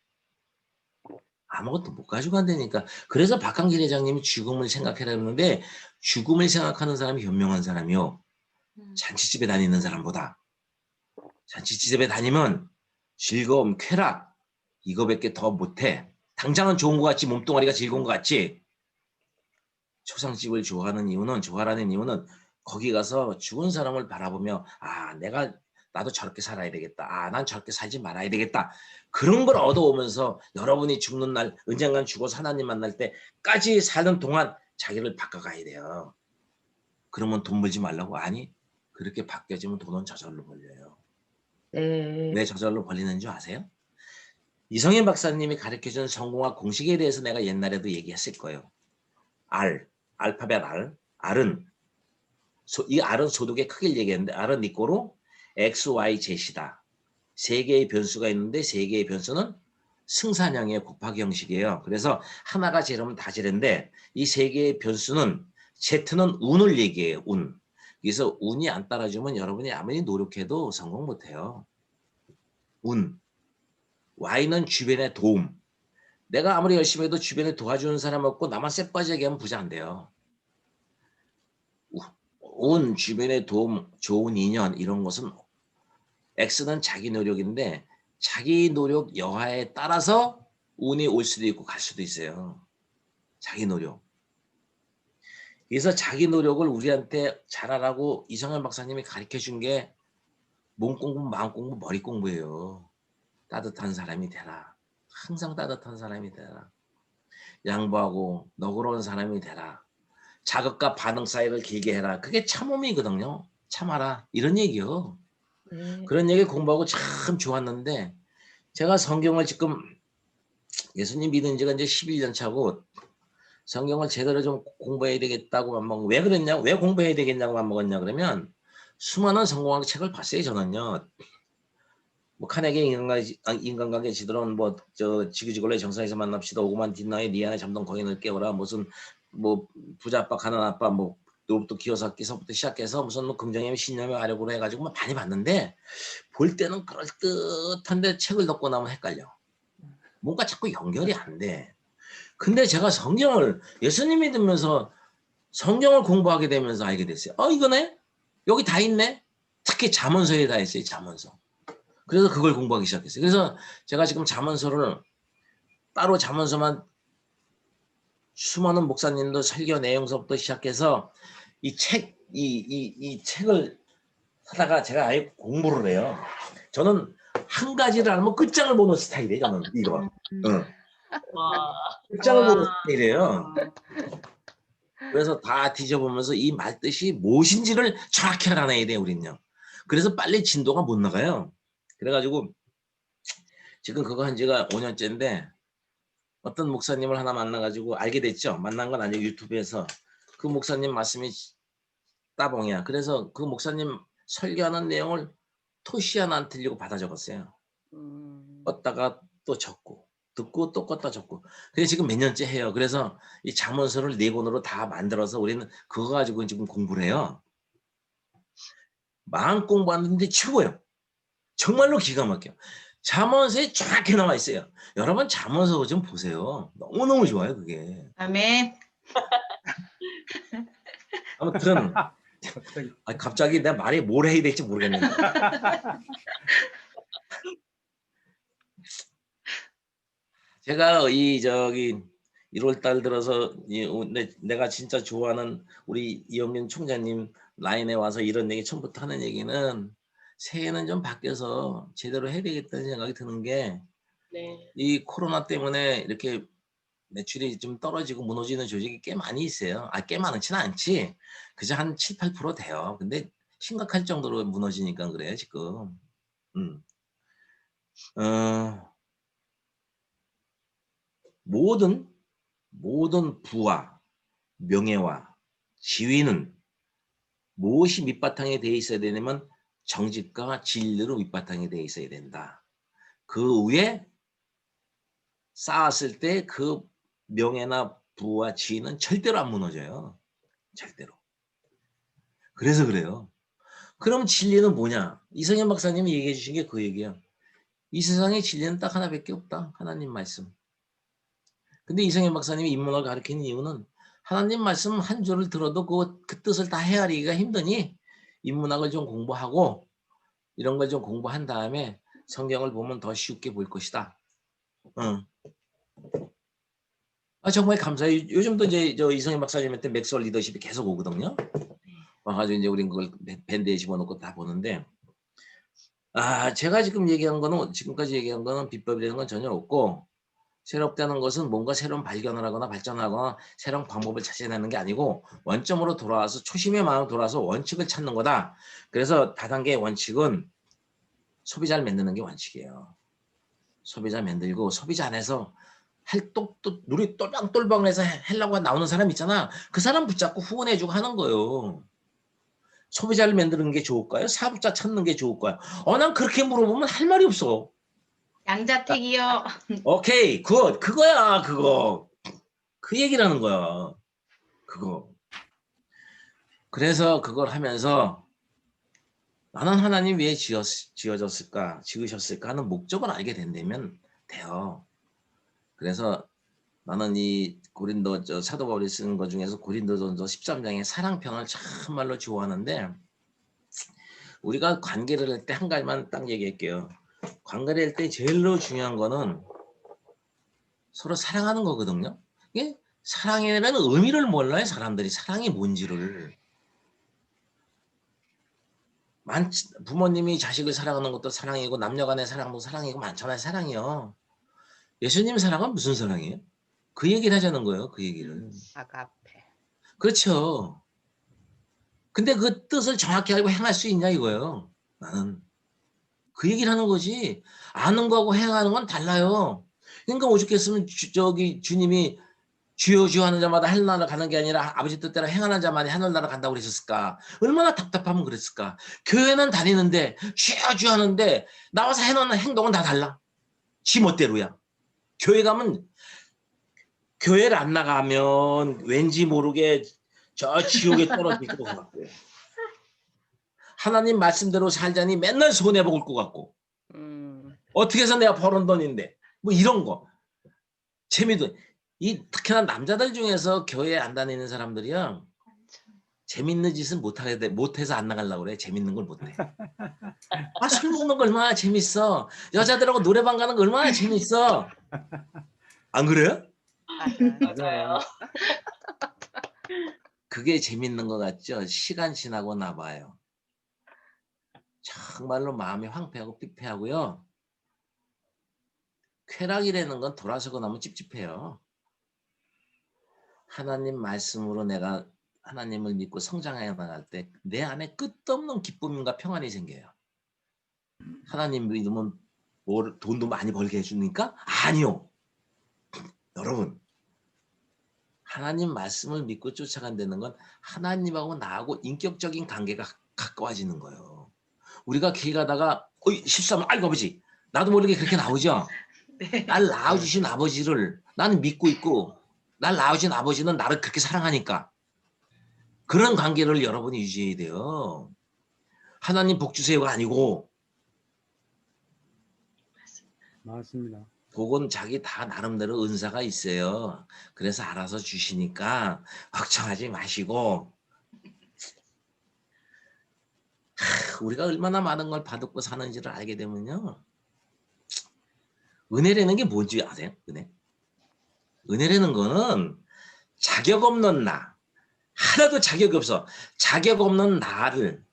아무것도 못 가지고 간다니까. 그래서 박한길 회장님이 죽음을 생각해라 그러는데 죽음을 생각하는 사람이 현명한 사람이요. 잔치집에 다니는 사람보다. 잔치집에 다니면 즐거움, 쾌락 이거밖에 더 못해. 당장은 좋은 것 같지 몸뚱아리가 즐거운 것 같지. 초상집을 좋아하는 이유는 좋아하는 이유는 거기 가서 죽은 사람을 바라보며 아 나도 저렇게 살아야 되겠다. 아 난 저렇게 살지 말아야 되겠다. 그런 걸 얻어오면서 여러분이 죽는 날 언젠간 죽어서 하나님 만날 때까지 사는 동안 자기를 바꿔가야 돼요. 그러면 돈 벌지 말라고? 아니 그렇게 바뀌어지면 돈은 저절로 벌려요. 네. 왜 저절로 벌리는 줄 아세요? 이성현 박사님이 가르쳐준 성공학 공식에 대해서 내가 옛날에도 얘기했을 거예요. 알파벳 R은 이 R은 소득의 크기를 얘기했는데 R은 이꼬로 X, Y, Z이다. 세 개의 변수가 있는데 세 개의 변수는 승산형의 곱하기 형식이에요. 그래서 하나가 제로면 다 제로인데 이 세 개의 변수는 Z는 운을 얘기해요. 운. 그래서 운이 안 따라주면 여러분이 아무리 노력해도 성공 못해요. 운. Y는 주변의 도움. 내가 아무리 열심히 해도 주변에 도와주는 사람 없고 나만 쎄빠지게 하면 부자 안 돼요. 온 주변의 도움, 좋은 인연 이런 것은 X는 자기 노력인데 자기 노력 여하에 따라서 운이 올 수도 있고 갈 수도 있어요. 자기 노력. 그래서 자기 노력을 우리한테 잘하라고 이성현 박사님이 가르쳐준 게 몸 공부, 마음 공부, 머리 공부예요. 따뜻한 사람이 되라. 항상 따뜻한 사람이 되라. 양보하고 너그러운 사람이 되라. 자극과 반응 사이를 길게 해라. 그게 참음이거든요. 참아라. 이런 얘기요. 네. 그런 얘기 공부하고 참 좋았는데 제가 성경을 지금 예수님 믿은 지가 이제 11년 차고 성경을 제대로 좀 공부해야 되겠다고 맘먹고 왜 그랬냐? 왜 공부해야 되겠냐고 맘먹었냐 그러면 수많은 성공학 책을 봤어요. 저는요. 뭐 카네기 인간관계 지도론 뭐저 지구지구의 정상에서 만납시다. 오고만 뒷나에 니 안에 잠든 거인을 깨워라. 무슨 뭐 부자 아빠 가난 아빠 뭐 로봇 기여사기서부터 시작해서 무슨 뭐 긍정의 신념의 아력으로 해가지고 뭐 많이 봤는데 볼 때는 그럴듯한데 책을 덮고 나면 헷갈려. 뭔가 자꾸 연결이 안 돼. 근데 제가 성경을 예수님 믿으면서 성경을 공부하게 되면서 알게 됐어요. 이거네? 여기 다 있네? 특히 잠언서에 다 있어요. 잠언서. 그래서 그걸 공부하기 시작했어요. 그래서 제가 지금 잠언서를 따로 잠언서만 수많은 목사님도 설교 내용서부터 시작해서 이 책을 하다가 제가 아예 공부를 해요. 저는 한 가지를 알면 끝장을 보는 스타일이에요. 저는 이거. 응. 끝장을 보는 스타일이에요. 그래서 다 뒤져보면서 이 말뜻이 무엇인지를 정확히 알아내야 돼요. 우리는요. 그래서 빨리 진도가 못 나가요. 그래가지고 지금 그거 한 지가 5년째인데 어떤 목사님을 하나 만나가지고 알게 됐죠. 만난 건 아니고 유튜브에서 그 목사님 말씀이 따봉이야. 그래서 그 목사님 설교하는 내용을 토시 하나 안 틀리고 받아 적었어요. 껐다가 또 적고 듣고 또 껐다 적고. 그래 지금 몇 년째 해요. 그래서 이 잠언서를 4권으로 다 만들어서 우리는 그거 가지고 지금 공부를 해요. 마음 공부하는데 최고예요. 정말로 기가 막혀. 잠언서에 정확히 나와 있어요. 여러분 잠언서 좀 보세요. 너무너무 좋아요 그게. 아멘. 아무튼 갑자기 내가 말이 뭘 해야 될지 모르겠는데 제가 이 저기 1월 달 들어서 내가 진짜 좋아하는 우리 이영균 총장님 라인에 와서 이런 얘기 처음부터 하는 얘기는 새해는 좀 바뀌어서 제대로 해야 되겠다는 생각이 드는 게 네. 이 코로나 때문에 이렇게 매출이 좀 떨어지고 무너지는 조직이 꽤 많이 있어요. 꽤 많지는 않지. 그저 한 7, 8% 돼요. 근데 심각할 정도로 무너지니까 그래요, 지금. 모든 부와 명예와 지위는 무엇이 밑바탕에 되어 있어야 되냐면 정직과 진리로 밑바탕에 되어 있어야 된다. 그 위에 쌓았을 때 그 명예나 부와 지위는 절대로 안 무너져요. 절대로. 그래서 그래요. 그럼 진리는 뭐냐? 이성현 박사님이 얘기해 주신 게 그 얘기야. 이 세상에 진리는 딱 하나밖에 없다. 하나님 말씀. 근데 이성현 박사님이 인문학을 가르치는 이유는 하나님 말씀 한 줄을 들어도 그 뜻을 다 헤아리기가 힘드니 인문학을 좀 공부하고 이런 걸 좀 공부한 다음에 성경을 보면 더 쉽게 볼 것이다. 정말 감사해요. 요즘도 이제 저 이성현 박사님한테 맥스웰 리더십이 계속 오거든요. 와가지고 이제 우린 그걸 밴드에 집어넣고 다 보는데 제가 지금 얘기한 거는 지금까지 얘기한 거는 비법이라는 건 전혀 없고 새롭다는 것은 뭔가 새로운 발견을 하거나 발전하거나 새로운 방법을 찾아내는 게 아니고 원점으로 돌아와서 초심의 마음으로 돌아와서 원칙을 찾는 거다. 그래서 다단계의 원칙은 소비자를 만드는 게 원칙이에요. 소비자 만들고 소비자 안에서 누리 똘방똘방 해서 하려고 나오는 사람 있잖아. 그 사람 붙잡고 후원해주고 하는 거예요. 소비자를 만드는 게 좋을까요? 사업자 찾는 게 좋을까요? 난 그렇게 물어보면 할 말이 없어. 양자택이요. 오케이, 굿. 그거야, 그거. 그 얘기라는 거야. 그거. 그래서 그걸 하면서 나는 하나님 왜 지으셨을까 하는 목적을 알게 된다면 돼요. 그래서 나는 이 고린도 사도 바울이 쓰는 것 중에서 고린도전서 13장의 사랑편을 참말로 좋아하는데 우리가 관계를 할 때 한 가지만 딱 얘기할게요. 관계를 할 때 제일로 중요한 거는 서로 사랑하는 거거든요. 이게 사랑이라는 의미를 몰라요. 사람들이 사랑이 뭔지를. 부모님이 자식을 사랑하는 것도 사랑이고 남녀 간의 사랑도 사랑이고 많잖아요. 사랑이요. 예수님 사랑은 무슨 사랑이에요? 그 얘기를 하자는 거예요. 그 얘기를. 아가페. 그렇죠. 근데 그 뜻을 정확히 알고 행할 수 있냐 이거예요. 나는. 그 얘기를 하는 거지. 아는 거하고 행하는 건 달라요. 그러니까 오죽했으면 주님이 주여 주여 하는 자마다 하늘나라 가는 게 아니라 아버지 뜻대로 행하는 자만이 하늘나라 간다고 그러셨을까. 얼마나 답답하면 그랬을까. 교회는 다니는데 주여 주여 하는데 나와서 해놓는 행동은 다 달라. 지 멋대로야. 교회 가면 교회를 안 나가면 왠지 모르게 저 지옥에 떨어질 것 같고요. 하나님 말씀대로 살자니 맨날 손해볼 것 같고 어떻게 해서 내가 벌은 돈인데 뭐 이런 거 재미도 특히나 남자들 중에서 교회에 안 다니는 사람들이요 재밌는 짓은 못해서 안 나가려고 그래. 재밌는 걸 못해. 술 먹는 거 얼마나 재밌어. 여자들하고 노래방 가는 거 얼마나 재밌어. 안 그래요? 맞아요. 그게 재밌는 것 같죠. 시간 지나고 나봐요. 정말로 마음이 황폐하고 삐폐하고요. 쾌락이라는 건 돌아서고 나면 찝찝해요. 하나님 말씀으로 내가 하나님을 믿고 성장해 나갈 때 내 안에 끝없는 기쁨과 평안이 생겨요. 하나님 믿으면 돈도 많이 벌게 해주니까? 아니요. 여러분 하나님 말씀을 믿고 쫓아간다는 건 하나님하고 나하고 인격적인 관계가 가까워지는 거예요. 우리가 길 가다가 13 알고 아버지 나도 모르게 그렇게 나오죠. 네. 날 낳아주신 아버지를 나는 믿고 있고 날 낳아주신 아버지는 나를 그렇게 사랑하니까 그런 관계를 여러분이 유지해야 돼요. 하나님 복 주세요가 아니고 맞습니다. 복은 자기 다 나름대로 은사가 있어요. 그래서 알아서 주시니까 걱정하지 마시고 우리가 얼마나 많은 걸 받고 사는지를 알게 되면요. 은혜라는 게 뭔지 아세요? 은혜? 은혜라는 거는 자격 없는 나, 하나도 자격이 없어. 자격 없는 나를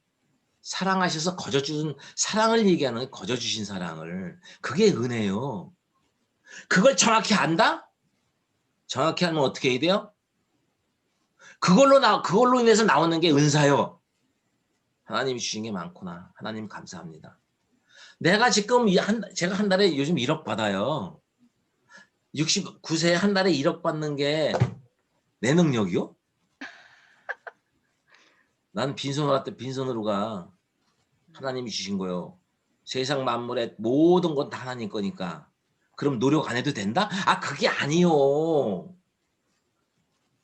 사랑하셔서 거저주신 사랑을 얘기하는 거예요. 거저주신 사랑을. 그게 은혜예요. 그걸 정확히 안다? 정확히 하면 어떻게 해야 돼요? 그걸로 인해서 나오는 게 은사요. 하나님이 주신 게 많구나. 하나님 감사합니다. 내가 지금 제가 한 달에 요즘 1억 받아요. 69세에 한 달에 1억 받는 게 내 능력이요? 난 빈손으로 가. 하나님이 주신 거요. 세상 만물의 모든 건 다 하나님 거니까. 그럼 노력 안 해도 된다? 아, 그게 아니요.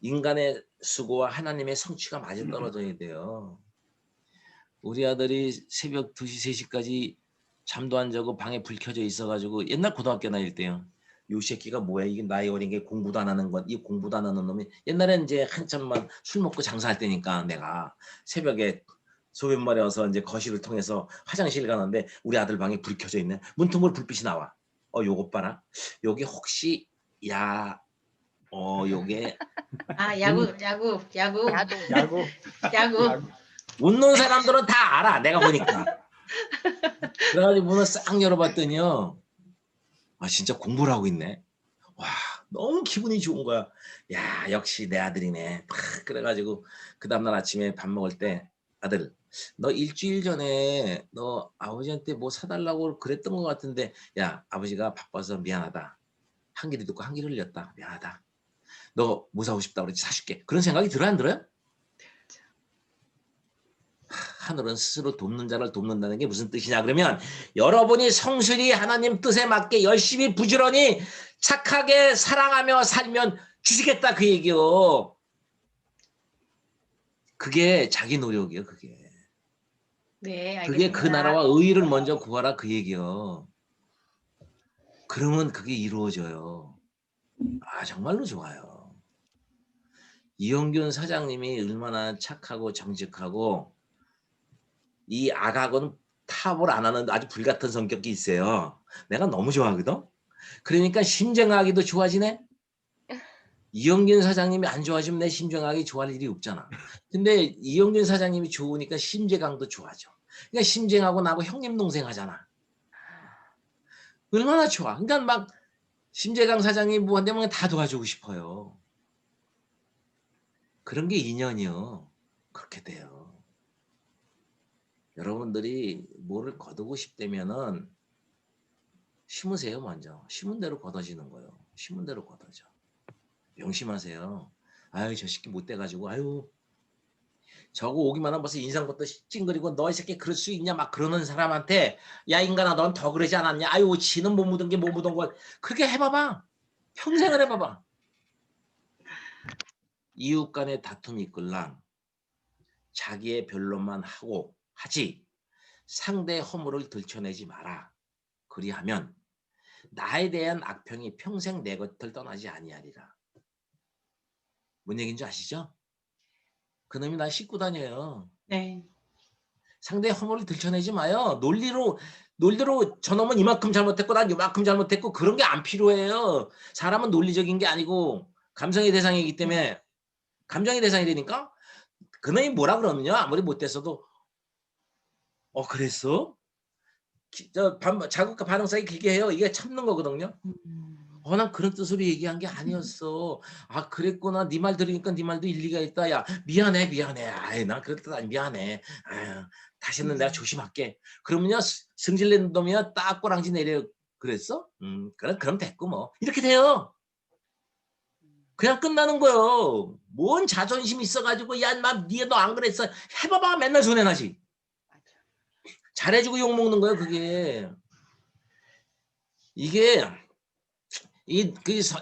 인간의 수고와 하나님의 성취가 맞아떨어져야 돼요. 우리 아들이 새벽 2시, 3시까지 잠도 안 자고 방에 불 켜져 있어가지고 옛날 고등학교 다닐 때요. 요 새끼가 뭐야? 이게 나이 어린 게 공부도 안 하는 것, 이 공부도 안 하는 놈이 옛날엔 이제 한참만 술 먹고 장사할 때니까 내가 새벽에 소변말에 와서 이제 거실을 통해서 화장실 가는데 우리 아들 방에 불이 켜져 있네. 문틈으로 불빛이 나와. 요것 봐라. 요게 혹시 요게 아, 야구. 웃는 사람들은 다 알아. 내가 보니까. 그래가지고 문을 싹 열어봤더니요. 아, 진짜 공부를 하고 있네. 와, 너무 기분이 좋은 거야. 야, 역시 내 아들이네. 그래가지고 그 다음날 아침에 밥 먹을 때 아들, 너 일주일 전에 너 아버지한테 뭐 사달라고 그랬던 것 같은데 야, 아버지가 바빠서 미안하다. 한 귀를 듣고 한 귀를 흘렸다. 미안하다. 너 뭐 사고 싶다 그러지 사줄게. 그런 생각이 들어요, 안 들어요? 하늘은 스스로 돕는 자를 돕는다는 게 무슨 뜻이냐 그러면 여러분이 성실히 하나님 뜻에 맞게 열심히 부지런히 착하게 사랑하며 살면 주시겠다 그 얘기요. 그게 자기 노력이요. 그게 네, 알겠습니다. 그게 그 나라와 의의를 먼저 구하라 그 얘기요. 그러면 그게 이루어져요. 아, 정말로 좋아요. 이영균 사장님이 얼마나 착하고 정직하고 이 악하고는 타협을 안 하는 아주 불같은 성격이 있어요. 내가 너무 좋아하거든. 그러니까 심정하기도 좋아지네. 이영균 사장님이 안 좋아지면 내 심정하기 좋아할 일이 없잖아. 근데 이영균 사장님이 좋으니까 심재강도 좋아져. 그러니까 심재하고 나하고 형님 동생 하잖아. 얼마나 좋아. 그러니까 막 심재강 사장이 뭐 한다면 다 도와주고 싶어요. 그런 게 인연이요. 그렇게 돼요. 여러분들이 뭐를 거두고 싶다면은 심으세요. 먼저 심은 대로 걷어지는 거예요. 심은 대로 걷어져. 명심하세요. 아유, 저 새끼 못 돼가지고 아유 저거 오기만 하면 벌써 인상부터 찡그리고 너 이 새끼 그럴 수 있냐 막 그러는 사람한테 야 인간아 넌 더 그러지 않았냐. 아유 지는 못 묻은 게 못 묻은 거 그렇게 해봐봐. 평생을 해봐봐. 이웃 간의 다툼이 있걸랑 자기의 변론만 하고 하지 상대의 허물을 들춰내지 마라. 그리하면 나에 대한 악평이 평생 내 곁을 떠나지 아니하리라. 뭔 얘기인 줄 아시죠? 그놈이 나 씻고 다녀요. 네. 상대의 허물을 들춰내지 마요. 논리로 저놈은 이만큼 잘못했고 난 이만큼 잘못했고 그런 게 안 필요해요. 사람은 논리적인 게 아니고 감성의 대상이기 때문에 감정의 대상이 되니까 그놈이 뭐라 그러느냐 아무리 못됐어도 그랬어? 자극과 반응 사이 길게 해요. 이게 참는 거거든요. 난 그런 뜻으로 얘기한 게 아니었어. 아 그랬구나. 네 말 들으니까 네 말도 일리가 있다. 야 미안해. 아이 난 그럴 뜻 아니 미안해. 아유, 다시는 내가 조심할게. 그러면요 승질낸 놈이야 딱 꼬랑지 내려. 그랬어? 그럼 됐고 뭐 이렇게 돼요. 그냥 끝나는 거요. 뭔 자존심 있어가지고 야 막 니가 너 안 그랬어. 해봐봐 맨날 손해나지. 잘해주고 욕먹는 거예요 그게. 이게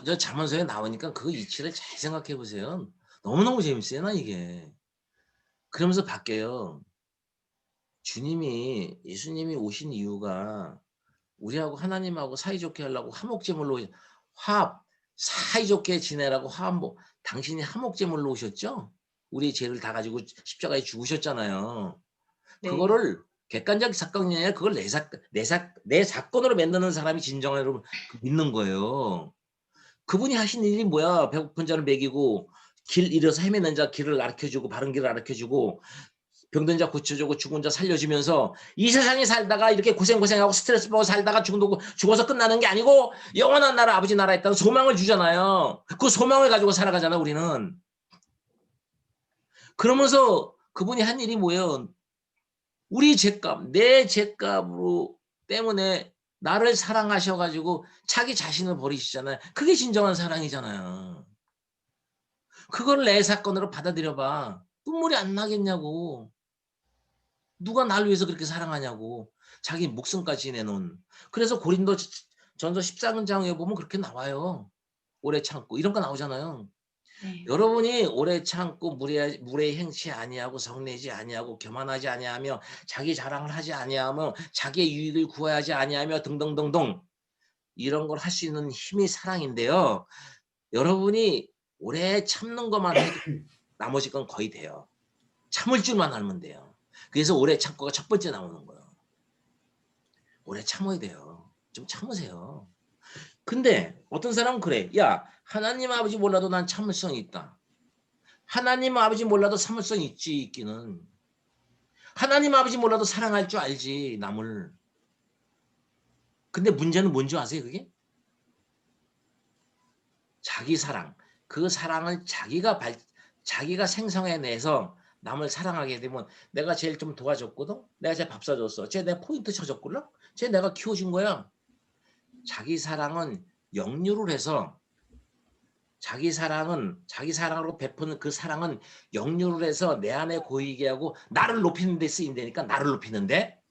저 잠언서에 나오니까 그 이치를 잘 생각해 보세요. 너무너무 재밌어요 나 이게. 그러면서 바뀌어요. 예수님이 오신 이유가 우리하고 하나님하고 사이좋게 하려고 화목제물로 사이좋게 지내라고 당신이 화목제물로 오셨죠? 우리의 죄를 다 가지고 십자가에 죽으셨잖아요. 네. 그거를 객관적 사건이 아니라 그걸 내 사건으로 만드는 사람이 진정으로 믿는 거예요. 그분이 하신 일이 뭐야? 배고픈 자를 먹이고 길 잃어서 헤매는 자 길을 가르쳐주고 바른 길을 가르쳐주고 병든 자 고쳐주고 죽은 자 살려주면서 이 세상에 살다가 이렇게 고생하고 스트레스 받고 살다가 죽어서 끝나는 게 아니고 영원한 나라 아버지 나라에 있다는 소망을 주잖아요. 그 소망을 가지고 살아가잖아 우리는. 그러면서 그분이 한 일이 뭐예요? 우리 죄값, 내 죄값으로 때문에 나를 사랑하셔가지고 자기 자신을 버리시잖아요. 그게 진정한 사랑이잖아요. 그걸 내 사건으로 받아들여봐. 눈물이 안 나겠냐고. 누가 날 위해서 그렇게 사랑하냐고. 자기 목숨까지 내놓은. 그래서 고린도 전서 14장에 보면 그렇게 나와요. 오래 참고 이런 거 나오잖아요. 네. 여러분이 오래 참고 무례 행치 아니하고 성내지 아니하고 교만하지 아니하며 자기 자랑을 하지 아니하며 자기의 유익을 구하지 아니하며 등등등등 이런 걸 할 수 있는 힘이 사랑인데요. 여러분이 오래 참는 것만 해도 나머지 건 거의 돼요. 참을 줄만 알면 돼요. 그래서 오래 참고가 첫 번째 나오는 거예요. 오래 참아야 돼요. 좀 참으세요. 근데 어떤 사람은 그래. 야, 하나님 아버지 몰라도 난 참을성이 있다. 하나님 아버지 몰라도 참을성이 있지, 있기는. 하나님 아버지 몰라도 사랑할 줄 알지, 남을. 근데 문제는 뭔지 아세요, 그게? 자기 사랑. 그 사랑을 자기가 생성해내서 남을 사랑하게 되면 내가 제일 좀 도와줬거든? 내가 제일 밥 사줬어. 쟤 내 포인트 쳐줬구나? 쟤 내가 키워준 거야. 자기 사랑은 역류를 해서 자기 사랑으로 베푸는 그 사랑은 역류를 해서 내 안에 고이게 하고 나를 높이는 데 쓰인다니까 나를 높이는데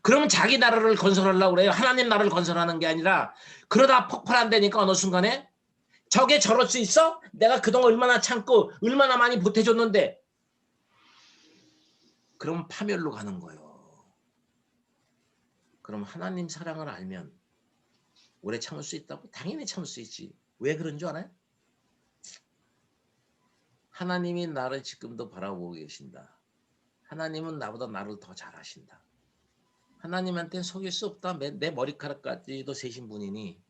그러면 자기 나라를 건설하려고 그래요. 하나님 나라를 건설하는 게 아니라 그러다 폭발한다니까 어느 순간에 저게 저럴 수 있어? 내가 그동안 얼마나 참고 얼마나 많이 보태줬는데 그럼 파멸로 가는 거예요. 그럼 하나님 사랑을 알면 오래 참을 수 있다고? 당연히 참을 수 있지. 왜 그런 줄 알아요? 하나님이 나를 지금도 바라보고 계신다. 하나님은 나보다 나를 더 잘하신다. 하나님한테는 속일 수 없다. 내 머리카락까지도 세신 분이니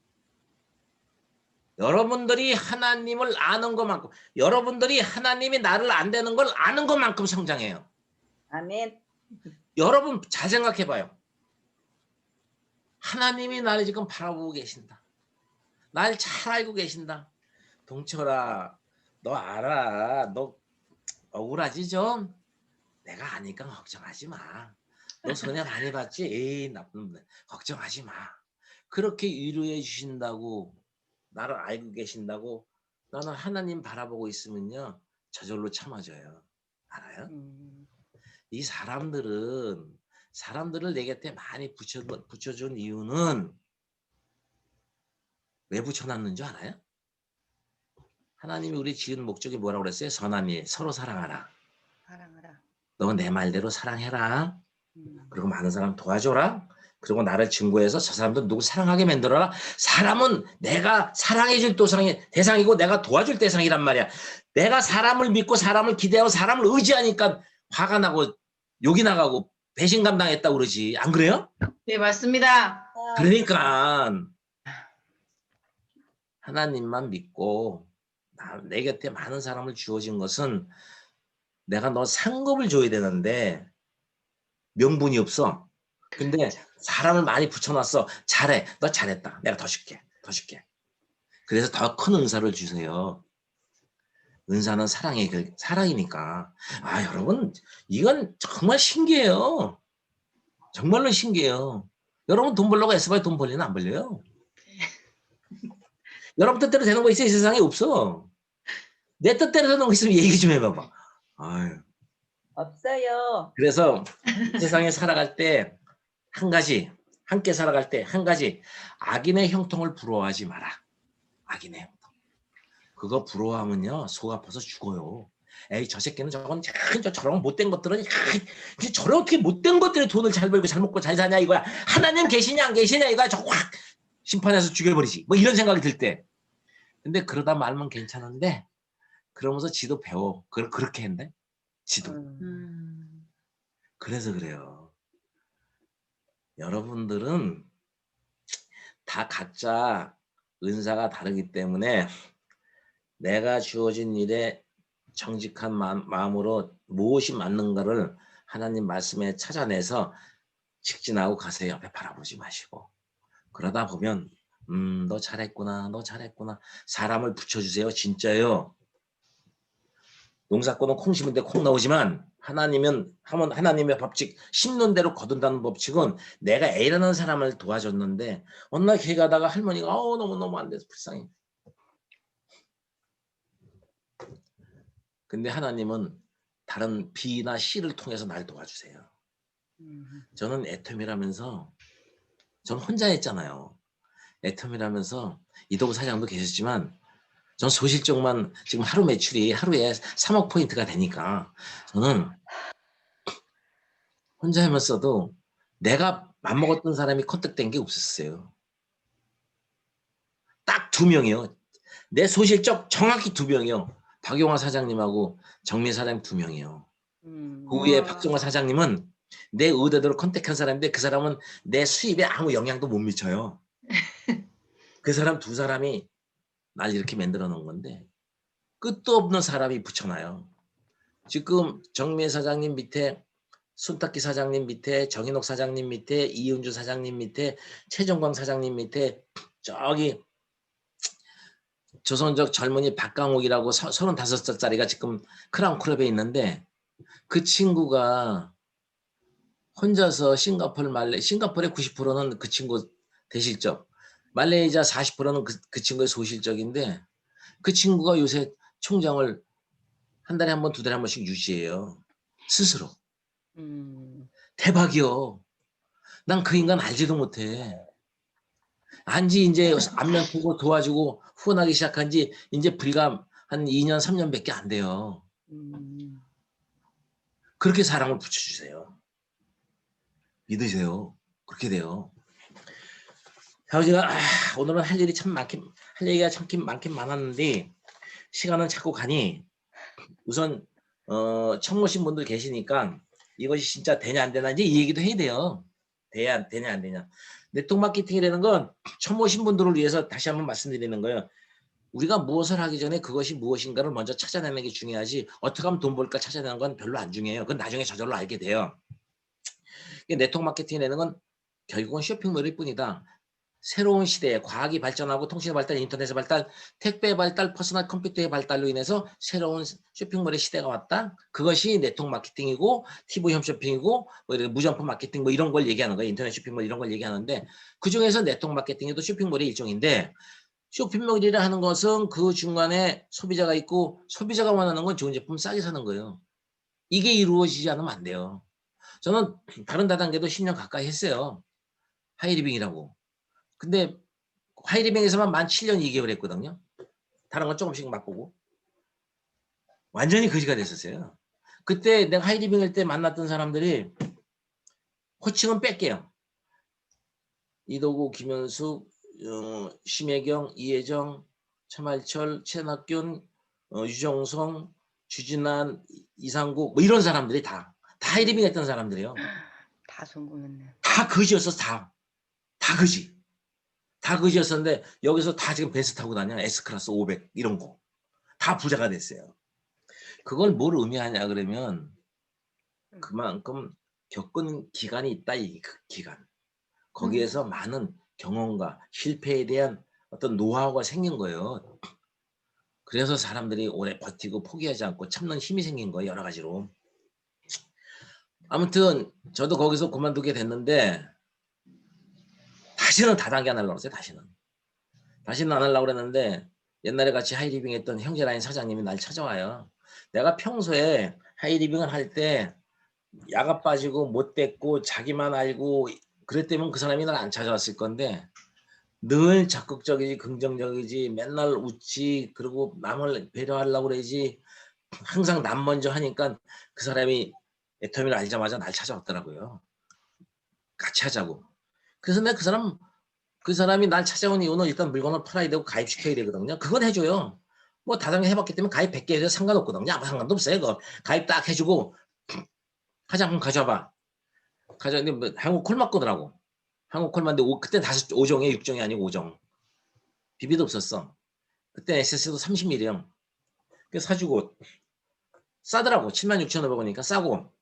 여러분들이 하나님을 아는 것만큼 여러분들이 하나님이 나를 안 되는 걸 아는 것만큼 성장해요. 아멘. 여러분 잘 생각해봐요. 하나님이 나를 지금 바라보고 계신다. 날 잘 알고 계신다. 동철아, 너 알아. 너 억울하지 좀? 내가 아니까 걱정하지 마. 너 손해 많이 봤지? 에이 나쁜 놈. 걱정하지 마. 그렇게 위로해 주신다고 나를 알고 계신다고 나는 하나님 바라보고 있으면요. 저절로 참아줘요. 알아요? 이 사람들을 내 곁에 많이 붙여준 이유는 왜 붙여놨는 줄 알아요? 하나님이 우리 지은 목적이 뭐라고 그랬어요? 선한 일, 서로 사랑하라. 사랑하라. 너 내 말대로 사랑해라. 그리고 많은 사람 도와줘라. 그리고 나를 증거해서 저 사람도 누구 사랑하게 만들어라. 사람은 내가 사랑해줄 대상이고 내가 도와줄 대상이란 말이야. 내가 사람을 믿고 사람을 기대하고 사람을 의지하니까 화가 나고 욕이 나가고 배신감 당했다고 그러지. 안 그래요? 네, 맞습니다. 그러니까 하나님만 믿고 내 곁에 많은 사람을 주어진 것은 내가 너 상급을 줘야 되는데 명분이 없어. 근데 사람을 많이 붙여놨어. 잘해. 너 잘했다. 내가 더 줄게. 더 줄게. 그래서 더 큰 은사를 주세요. 은사는 사랑이니까. 아, 여러분, 이건 정말 신기해요. 정말로 신기해요. 여러분 돈 벌려고 애써봐야 돈 벌리나 안 벌려요? 여러분 뜻대로 되는 거 있어? 이 세상에 없어. 내 뜻대로 되는 거 있으면 얘기 좀 해봐봐. 아유. 없어요. 그래서 세상에 살아갈 때 함께 살아갈 때 한 가지 악인의 형통을 부러워하지 마라. 악인의 형통. 그거 부러워하면요 속 아파서 죽어요. 에이 저 새끼는 저런 못된 것들은 저렇게 못된 것들이 돈을 잘 벌고 잘 먹고 잘 사냐 이거야. 하나님 계시냐 안 계시냐 이거야. 저 확 심판해서 죽여버리지. 뭐 이런 생각이 들 때. 근데 그러다 말면 괜찮은데 그러면서 지도 배워. 그렇게 했는데 지도. 그래서 그래요. 여러분들은 다 각자 은사가 다르기 때문에 내가 주어진 일에 정직한 마음으로 무엇이 맞는가를 하나님 말씀에 찾아내서 직진하고 가세요. 옆에 바라보지 마시고. 그러다 보면 너 잘했구나, 너 잘했구나. 사람을 붙여주세요. 진짜요. 농사꾼은 콩 심은 데 콩 나오지만 하나님의 법칙, 심는 대로 거둔다는 법칙은 내가 A라는 사람을 도와줬는데 어느 날 길 가다가 할머니가 너무너무 안 돼서 불쌍해. 근데 하나님은 다른 B나 C를 통해서 날 도와주세요. 저는 애텀이라면서 전 혼자 했잖아요. 애텀이라면서 이도구 사장도 계셨지만 전 소실적만 지금 하루 매출이 하루에 3억 포인트가 되니까 저는 혼자 하면서도 내가 맘먹었던 사람이 컨택된 게 없었어요. 딱 2명이요. 내 소실적 정확히 2명이요. 박용화 사장님하고 정민 사장님 2명이요. 그 위에 박정화 사장님은 내 의도대로 컨택한 사람인데 그 사람은 내 수입에 아무 영향도 못 미쳐요. 그 사람 2사람이 날 이렇게 만들어 놓은 건데 끝도 없는 사람이 붙여놔요. 지금 정민 사장님 밑에 손탁기 사장님 밑에 정인옥 사장님 밑에 이은주 사장님 밑에 최정광 사장님 밑에 저기 조선족 젊은이 박강옥이라고 35살짜리가 지금 크라운 클럽에 있는데 그 친구가 혼자서 싱가포르에 90%는 그 친구 대실적, 말레이시아 40%는 그 친구의 소실적인데 그 친구가 요새 총장을 한 달에 한 번, 2달에 한 번씩 유지해요. 스스로. 대박이요. 난 그 인간 알지도 못해. 안지 이제 안면 보고 도와주고 후원하기 시작한 지 이제 불과 한 2년, 3년밖에 안 돼요. 그렇게 사랑을 붙여주세요. 믿으세요. 그렇게 돼요. 아버지가 오늘은 할 일이 참 많긴, 할 얘기가 참 많긴 많았는데 시간은 자꾸 가니 우선 처음 오신 분들 계시니까 이것이 진짜 되냐 안 되냐 이제 이 얘기도 해야 돼요. 되냐 안 되냐. 네트워크 마케팅이라는 건 처음 오신 분들을 위해서 다시 한번 말씀드리는 거예요. 우리가 무엇을 하기 전에 그것이 무엇인가를 먼저 찾아내는 게 중요하지 어떻게 하면 돈 벌까 찾아내는 건 별로 안 중요해요. 그건 나중에 저절로 알게 돼요. 네트워크 마케팅이라는 건 결국은 쇼핑몰일 뿐이다. 새로운 시대에 과학이 발전하고 통신의 발달, 인터넷의 발달, 택배 발달, 퍼스널 컴퓨터의 발달로 인해서 새로운 쇼핑몰의 시대가 왔다. 그것이 네트워크 마케팅이고 TV 홈쇼핑이고 뭐 무점포 마케팅 뭐 이런 걸 얘기하는 거예요. 인터넷 쇼핑몰 이런 걸 얘기하는데 그중에서 네트워크 마케팅이 또 쇼핑몰의 일종인데 쇼핑몰이라 하는 것은 그 중간에 소비자가 있고 소비자가 원하는 건 좋은 제품 싸게 사는 거예요. 이게 이루어지지 않으면 안 돼요. 저는 다른 다단계도 10년 가까이 했어요. 하이리빙이라고. 근데 하이리빙에서만 만 7년 2개월 했거든요. 다른 건 조금씩 맛보고. 완전히 거지가 됐었어요. 그때 내가 하이리빙 할 때 만났던 사람들이 호칭은 뺄게요. 이도구, 김현숙, 심혜경, 이혜정, 차말철, 최낙균, 유정성, 주진란, 이상국 뭐 이런 사람들이 다 하이리빙 했던 사람들이에요. 다 성공했네. 다 거지였어. 다 거지. 다 거지였었는데 여기서 다 지금 벤츠 타고 다녀. S클래스 500 이런 거. 다 부자가 됐어요. 그걸 뭘 의미하냐 그러면 그만큼 겪은 기간이 있다. 이 기간. 거기에서 많은 경험과 실패에 대한 어떤 노하우가 생긴 거예요. 그래서 사람들이 오래 버티고 포기하지 않고 참는 힘이 생긴 거예요. 여러 가지로. 아무튼 저도 거기서 그만두게 됐는데 다시는 다단계 안 하려고 그랬어요. 다시는 안 하려고 그랬는데 옛날에 같이 하이리빙 했던 형제라인 사장님이 날 찾아와요. 내가 평소에 하이리빙을 할 때 야가 빠지고 못됐고 자기만 알고 그랬다면 그 사람이 날 안 찾아왔을 건데 늘 적극적이지 긍정적이지 맨날 웃지 그리고 남을 배려하려고 그러지 항상 남 먼저 하니까 그 사람이 애터미를 알자마자 날 찾아왔더라고요. 같이 하자고. 그래서 내가 그 사람이 날 찾아온 이유는 일단 물건을 팔아야 되고 가입시켜야 되거든요. 그건 해줘요. 뭐 다단계 해봤기 때문에 가입 100개 해도 상관없거든요. 아무 상관도 없어요. 그거 가입 딱 해주고 화장품 가져와봐. 가져왔는데 뭐 한국 콜 맞거더라고. 한국 콜 맞는데 그때 5종이에요. 6종이 아니고 5종. 비비도 없었어. 그때 SS도 30mm형. 그래서 사주고 싸더라고. 76,500원이니까 싸고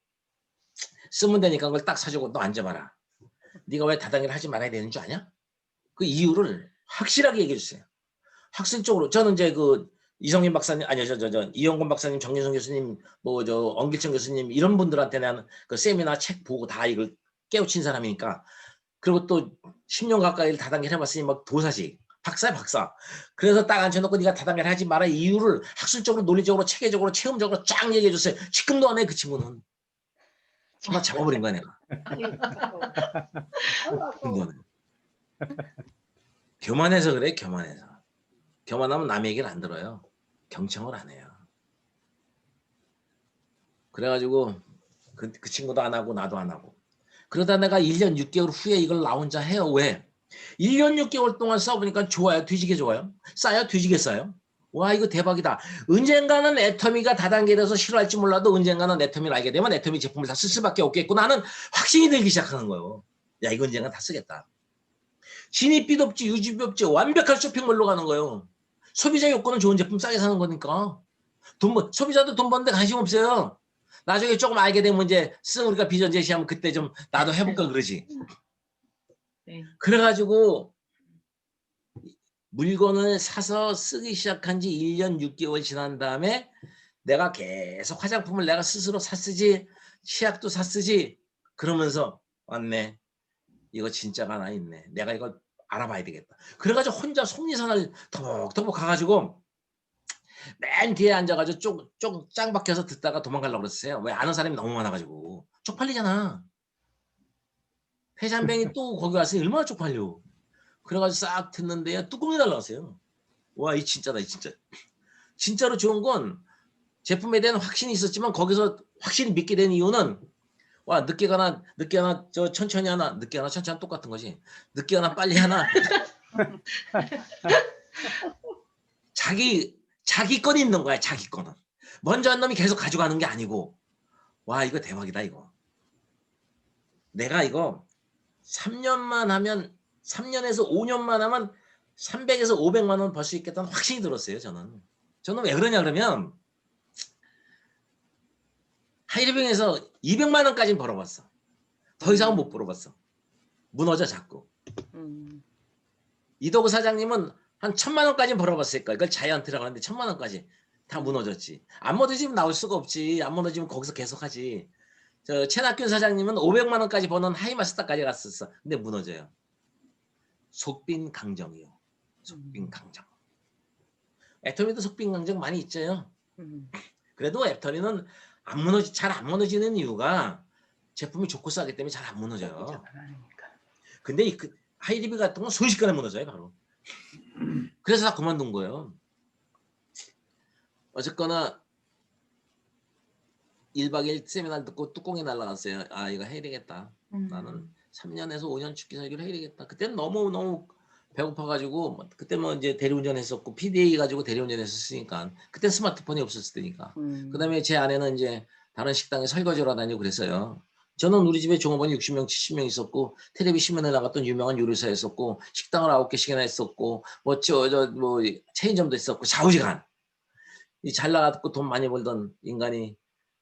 쓰면 되니까 그걸 딱 사주고 너 앉아봐라. 네가 왜 다단계를 하지 말아야 되는 줄 아냐? 그 이유를 확실하게 얘기해 주세요. 학술적으로 저는 이제 그 이성민 박사님 아니요 저 이영곤 박사님, 정진성 교수님, 뭐 저 엄길청 교수님 이런 분들한테 나는 그 세미나 책 보고 다 이걸 깨우친 사람이니까 그리고 또 10년 가까이 다단계를 해봤으니 막 도사지 박사야 박사. 그래서 딱 앉혀놓고 네가 다단계를 하지 마라 이유를 학술적으로 논리적으로 체계적으로 체험적으로 쫙 얘기해 줬어요. 지금도 안 해 그 친구는. 정말 잡아버린 거야 내가. 지금도 안 해. 교만해서 그래 교만해서. 교만하면 남의 얘기를 안 들어요. 경청을 안 해요. 그래가지고 그 친구도 안 하고 나도 안 하고 그러다 내가 1년 6개월 후에 이걸 나 혼자 해요. 왜? 1년 6개월 동안 써보니까 좋아요. 뒤지게 좋아요. 싸요. 뒤지게 싸요. 와 이거 대박이다. 언젠가는 애터미가 다단계에 대해서 싫어할지 몰라도 언젠가는 애터미를 알게 되면 애터미 제품을 다 쓸 수밖에 없겠구나 하는 확신이 들기 시작하는 거예요. 야 이거 언젠가 다 쓰겠다. 진입비도 없지 유지비 없지 완벽한 쇼핑몰로 가는 거예요. 소비자 요건은 좋은 제품 싸게 사는 거니까. 소비자도 돈 버는데 관심 없어요. 나중에 조금 알게 되면 이제 우리가 비전 제시하면 그때 좀 나도 해볼까 그러지. 네. 그래가지고 물건을 사서 쓰기 시작한 지 1년 6개월 지난 다음에 내가 계속 화장품을 내가 스스로 샀쓰지 치약도 샀쓰지 그러면서 왔네. 이거 진짜가 하나 있네. 내가 이걸 알아봐야 되겠다. 그래가지고 혼자 속리산을 터벅터벅 가가지고 맨 뒤에 앉아가지고 짱 박혀서 듣다가 도망가려고 그랬어요. 왜 아는 사람이 너무 많아가지고. 쪽팔리잖아. 회장병이 또 거기 와서 얼마나 쪽팔려. 그래가지고 싹 듣는데요. 뚜껑이 날라왔어요. 와, 이 진짜다, 이 진짜. 진짜로 좋은 건 제품에 대한 확신이 있었지만 거기서 확실히 믿게 된 이유는 와, 늦게 가나 저 천천히 하나, 늦게 하나 천천히 하나 똑같은 거지. 늦게 하나 빨리 하나. 자기 건이 있는 거야, 자기 거는. 먼저 한 놈이 계속 가져가는 게 아니고. 와, 이거 대박이다, 이거. 내가 이거 3년만 하면 3년에서 5년만 하면 300에서 500만 원 벌 수 있겠다는 확신이 들었어요, 저는. 저는 왜 그러냐 그러면 하이리빙에서 200만 원까지는 벌어봤어. 더 이상은 못 벌어봤어. 무너져 자꾸. 이도구 사장님은 한 1,000만 원까지는 벌어봤을 거야. 이걸 자이언트라고 하는데 1,000만 원까지 다 무너졌지. 안 무너지면 나올 수가 없지. 안 무너지면 거기서 계속하지. 저 최낙균 사장님은 500만 원까지 버는 하이마스터까지 갔었어. 근데 무너져요. 속빈 강정이요. 속빈 강정. 애터미도 속빈 강정 많이 있죠. 그래도 애터미는 잘 안 무너지는 이유가 제품이 좋고 싸기 때문에 잘 안 무너져요. 근데 이 하이리비 같은 건 순식간에 무너져요, 바로. 그래서 다 그만둔 거예요. 어쨌거나 1박 2일 세미나를 듣고 뚜껑이 날라갔어요. 아, 이거 해야 되겠다. 나는 3년에서 5년 축기 설계를 해야 되겠다. 그때는 너무 배고파가지고 그때 뭐 이제 대리운전 했었고 PDA 가지고 대리운전 했었으니까 그때 스마트폰이 없었을 때니까. 그다음에 제 아내는 이제 다른 식당에 설거지를 다니고 그랬어요. 저는 우리 집에 종업원이 60명, 70명 있었고 텔레비 신문에 나갔던 유명한 요리사였었고 식당을 9개씩이나 했었고 뭐 체인점도 있었고 좌우지간. 이 잘 나갔고 돈 많이 벌던 인간이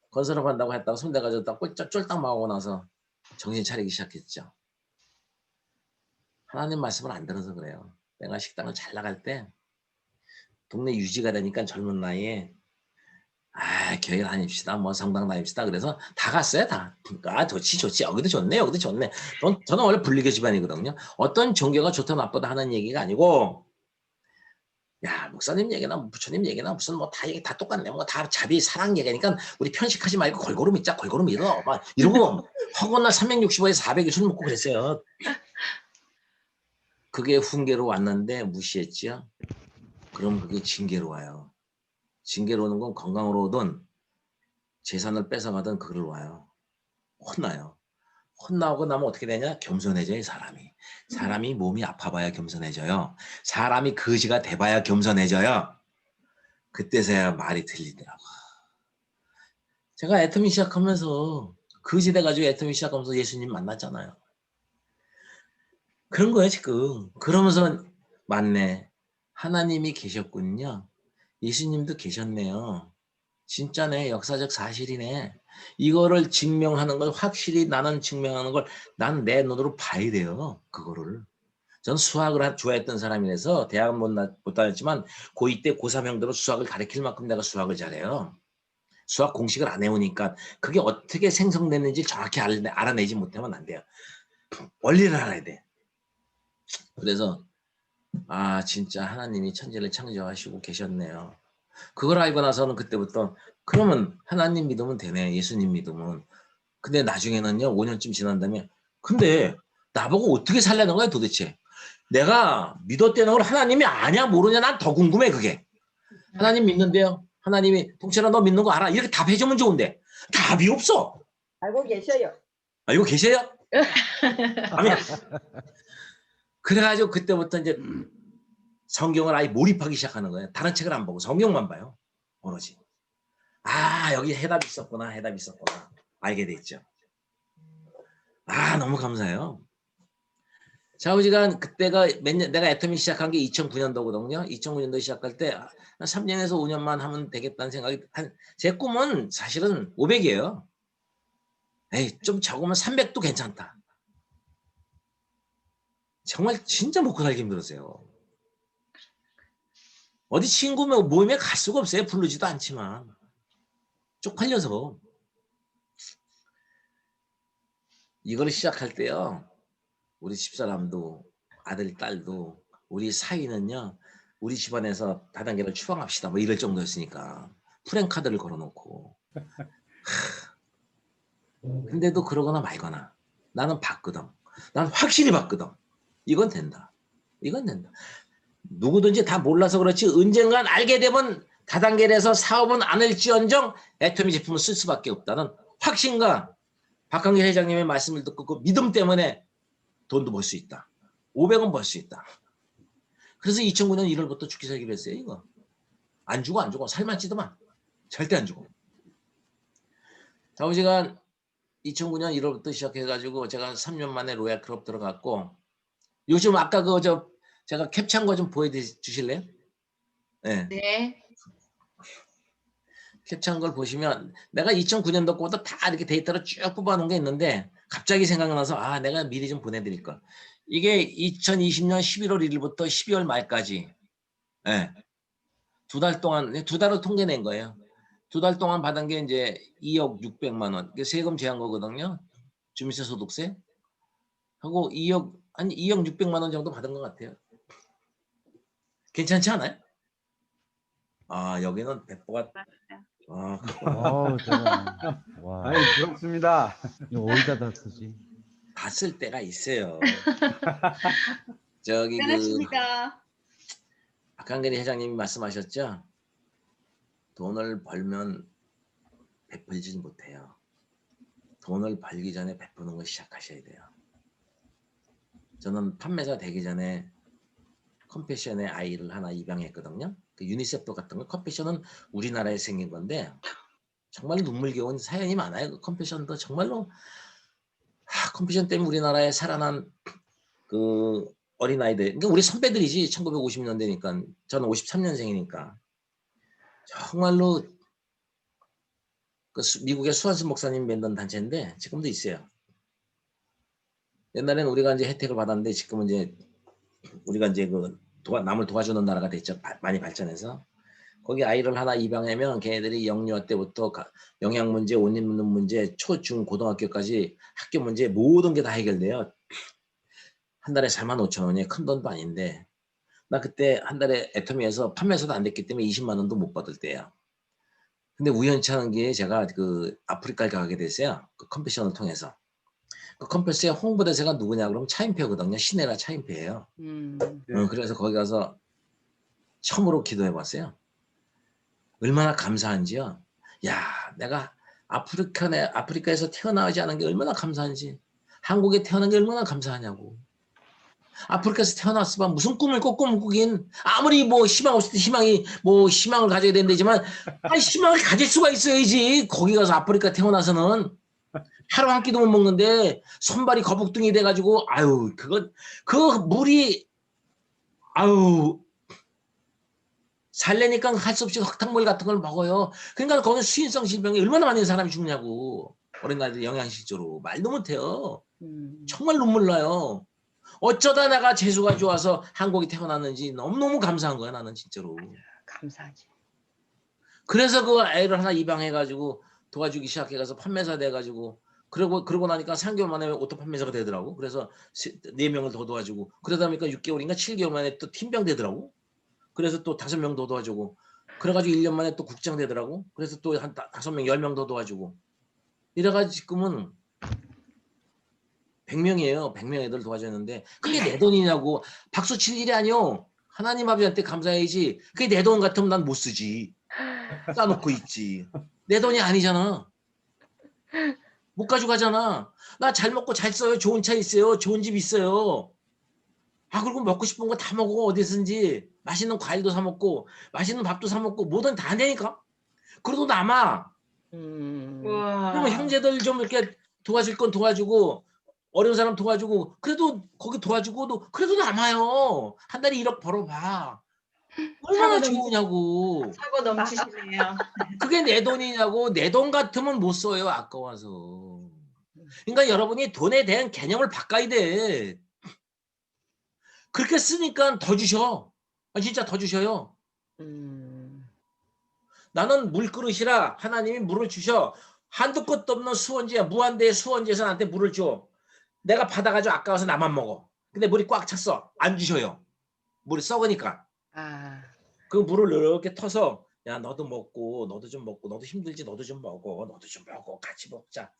건설업 한다고 했다가 손대 가지고 딱 쫄딱 망하고 나서 정신 차리기 시작했죠. 하나님 말씀을 안 들어서 그래요. 내가 식당을 잘 나갈 때 동네 유지가 되니까 젊은 나이에 교회 다닙시다. 뭐 성당 다닙시다. 그래서 다 갔어요. 다. 좋지. 여기도 좋네. 저는 원래 불리교 집안이거든요. 어떤 종교가 좋다 나쁘다 하는 얘기가 아니고 야 목사님 얘기나 부처님 얘기나 무슨 뭐 다 얘기 다 똑같네. 뭐 다 자비 사랑 얘기니까 우리 편식하지 말고 골고루 믿자. 골고루 믿어. 막 이러고 허건날 365에 400일 술 먹고 그랬어요. 그게 훈계로 왔는데 무시했죠. 그럼 그게 징계로 와요. 징계로 오는 건 건강으로 오든 재산을 뺏어가든 그걸로 와요. 혼나요. 혼나고 나면 어떻게 되냐? 겸손해져요, 사람이. 사람이 몸이 아파봐야 겸손해져요. 사람이 거지가 돼봐야 겸손해져요. 그때서야 말이 들리더라고. 제가 애터미 시작하면서 거지 돼가지고 애터미 시작하면서 예수님 만났잖아요. 그런 거예요, 지금. 그러면서 맞네. 하나님이 계셨군요. 예수님도 계셨네요. 진짜네. 역사적 사실이네. 이거를 증명하는 걸 확실히 나는 증명하는 걸 난 내 눈으로 봐야 돼요. 그거를. 전 수학을 좋아했던 사람이라서 대학은 못 다녔지만 고2 때 고3 형들은 수학을 가르칠 만큼 내가 수학을 잘해요. 수학 공식을 안 해오니까 그게 어떻게 생성됐는지 정확히 알아내지 못하면 안 돼요. 원리를 알아야 돼. 그래서 아 진짜 하나님이 천지를 창조하시고 계셨네요. 그걸 알고 나서는 그때부터 그러면 하나님 믿으면 되네. 예수님 믿으면. 근데 나중에는요. 5년쯤 지난 다음에 근데 나보고 어떻게 살려는 거야 도대체. 내가 믿었다는 걸 하나님이 아냐 모르냐 난 더 궁금해 그게. 하나님 믿는데요. 하나님이 동철아 너 믿는 거 알아? 이렇게 답해주면 좋은데 답이 없어. 알고 계셔요. 알고 계세요? 아멘. 그래가지고 그때부터 이제 성경을 아예 몰입하기 시작하는 거예요. 다른 책을 안 보고 성경만 봐요. 오로지. 아 여기 해답이 있었구나. 해답이 있었구나. 알게 됐죠. 아 너무 감사해요. 좌우지간 그때가 내가 애터미 시작한 게 2009년도거든요. 2009년도 시작할 때 한 3년에서 5년만 하면 되겠다는 생각이 제 꿈은 사실은 500이에요. 에이 좀 적으면 300도 괜찮다. 정말 진짜 먹고 살기 힘들었어요. 어디 친구 모임에 갈 수가 없어요. 부르지도 않지만. 쪽팔려서. 이걸 시작할 때요. 우리 집사람도 아들, 딸도 우리 사위는요. 우리 집안에서 다단계를 추방합시다. 뭐 이럴 정도였으니까. 프랭카드를 걸어놓고. 근데도 그러거나 말거나. 나는 봤거든. 난 확실히 봤거든. 이건 된다. 이건 된다. 누구든지 다 몰라서 그렇지 언젠간 알게 되면 다단계에서 사업은 안 할지언정 애터미 제품을 쓸 수밖에 없다는 확신과 박한길 회장님의 말씀을 듣고 그 믿음 때문에 돈도 벌 수 있다. 500원 벌 수 있다. 그래서 2009년 1월부터 죽기 살기로 했어요. 이거. 안 죽어 안 죽어. 살만 찌더만. 절대 안 죽어. 좌우지간 2009년 1월부터 시작해가지고 제가 3년 만에 로얄 클럽 들어갔고 요즘 아까 제가 캡처한 거 좀 보여주실래요? 네. 네. 캡처한 걸 보시면 내가 2009년도 거부터 다 이렇게 데이터를 쭉 뽑아놓은 게 있는데 갑자기 생각나서 아 내가 미리 좀 보내드릴 걸. 이게 2020년 11월 1일부터 12월 말까지 네. 두 달 동안 두 달을 통계낸 거예요. 두 달 동안 받은 게 이제 2억 600만 원. 세금 제한 거거든요. 주민세 소득세 하고 2억 600만 원 정도 받은 것 같아요. 괜찮지 않아요? 아 여기는 배포가 대박. 와, 아이, 부럽습니다. 이거 어디다 다 쓰지? 다 쓸 때가 있어요. 저기 잘하십니다. 박한근희 회장님이 말씀하셨죠. 돈을 벌면 베풀지 못해요. 돈을 벌기 전에 베푸는 걸 시작하셔야 돼요. 저는 판매자 되기 전에 컴패션의 아이를 하나 입양했거든요. 그 유니세프 같은 거 컴패션은 우리나라에 생긴 건데 정말 눈물겨운 사연이 많아요. 그 컴패션도 정말로 컴패션 때문에 우리나라에 살아난 그 어린아이들 그러니까 우리 선배들이지 1950년대니까 저는 53년생이니까 정말로 그 미국의 수완수 목사님 만든 단체인데 지금도 있어요. 옛날에는 우리가 이제 혜택을 받았는데 지금은 이제 우리가 이제 그 남을 도와주는 나라가 됐죠. 많이 발전해서 거기 아이를 하나 입양하면 걔네들이 영유아 때부터 영양 문제, 옷 입는 문제, 초, 중, 고등학교까지 학교 문제 모든 게 다 해결돼요. 한 달에 45,000원이 큰 돈도 아닌데 나 그때 한 달에 애터미에서 판매서도 안 됐기 때문에 20만 원도 못 받을 때예요. 근데 우연치 않은 게 제가 그 아프리카에 가게 됐어요. 그 컴패션을 통해서. 그 컴패션의 홍보대사가 누구냐 그러면 차인표거든요. 시네라 차인표예요. 그래서 거기 가서 처음으로 기도해 봤어요. 얼마나 감사한지요. 야, 내가 아프리카에서 태어나지 않은 게 얼마나 감사한지. 한국에 태어난 게 얼마나 감사하냐고. 아프리카에서 태어났으면 무슨 꿈을 꾸긴 아무리 뭐 희망 없을 때 희망을 가져야 된다지만 아니 희망을 가질 수가 있어야지. 거기 가서 아프리카 태어나서는 하루 한 끼도 못 먹는데 손발이 거북등이 돼가지고 아유 그 물이 아유 살래니까 할 수 없이 흙탕물 같은 걸 먹어요. 그러니까 거기 수인성 질병이 얼마나 많은 사람이 죽냐고. 어린 아이들 영양실조로 말도 못해요. 정말 눈물 나요. 어쩌다 내가 재수가 좋아서 한국에 태어났는지 너무너무 감사한 거야 나는 진짜로. 감사하지. 그래서 그 애를 하나 입양해가지고 도와주기 시작해가서 판매사 돼가지고 그러고 나니까 3개월 만에 오토 판매사가 되더라고. 그래서 4명을 더 도와주고 그러다 보니까 6개월인가 7개월 만에 또 팀장 되더라고. 그래서 또 5명 더 도와주고 그래가지고 1년 만에 또 국장 되더라고. 그래서 또 한 5명 10명 더 도와주고 이래가지고 지금은 100명이에요. 100명 애들 도와줬는데 그게 내 돈이냐고. 박수 칠 일이 아니요. 하나님 아버지한테 감사해야지. 그게 내 돈 같으면 난 못 쓰지. 싸놓고 있지. 내 돈이 아니잖아. 못 가져가잖아. 나 잘 먹고 잘 써요. 좋은 차 있어요. 좋은 집 있어요. 아 그리고 먹고 싶은 거 다 먹어. 어디선지. 맛있는 과일도 사 먹고 맛있는 밥도 사 먹고 뭐든 다 내니까. 그래도 남아. 그러면 우와. 형제들 좀 이렇게 도와줄 건 도와주고 어려운 사람 도와주고 그래도 거기 도와주고도 그래도 남아요. 한 달에 1억 벌어봐. 얼마나 좋으냐고. 사고 넘치시네요. 그게 내 돈이냐고. 내 돈 같으면 못 써요. 아까워서. 그러니까 여러분이 돈에 대한 개념을 바꿔야 돼. 그렇게 쓰니까 더 주셔. 아, 진짜 더 주셔요. 나는 물그릇이라 하나님이 물을 주셔. 한도 끝도 없는 수원지야. 무한대의 수원지에서 나한테 물을 줘. 내가 받아가지고 아까워서 나만 먹어. 근데 물이 꽉 찼어. 안 주셔요. 물이 썩으니까. 아, 그 물을 이렇게 터서 야 너도 먹고 너도 좀 먹고 너도 힘들지 너도 좀 먹어. 너도 좀 먹어. 같이 먹자.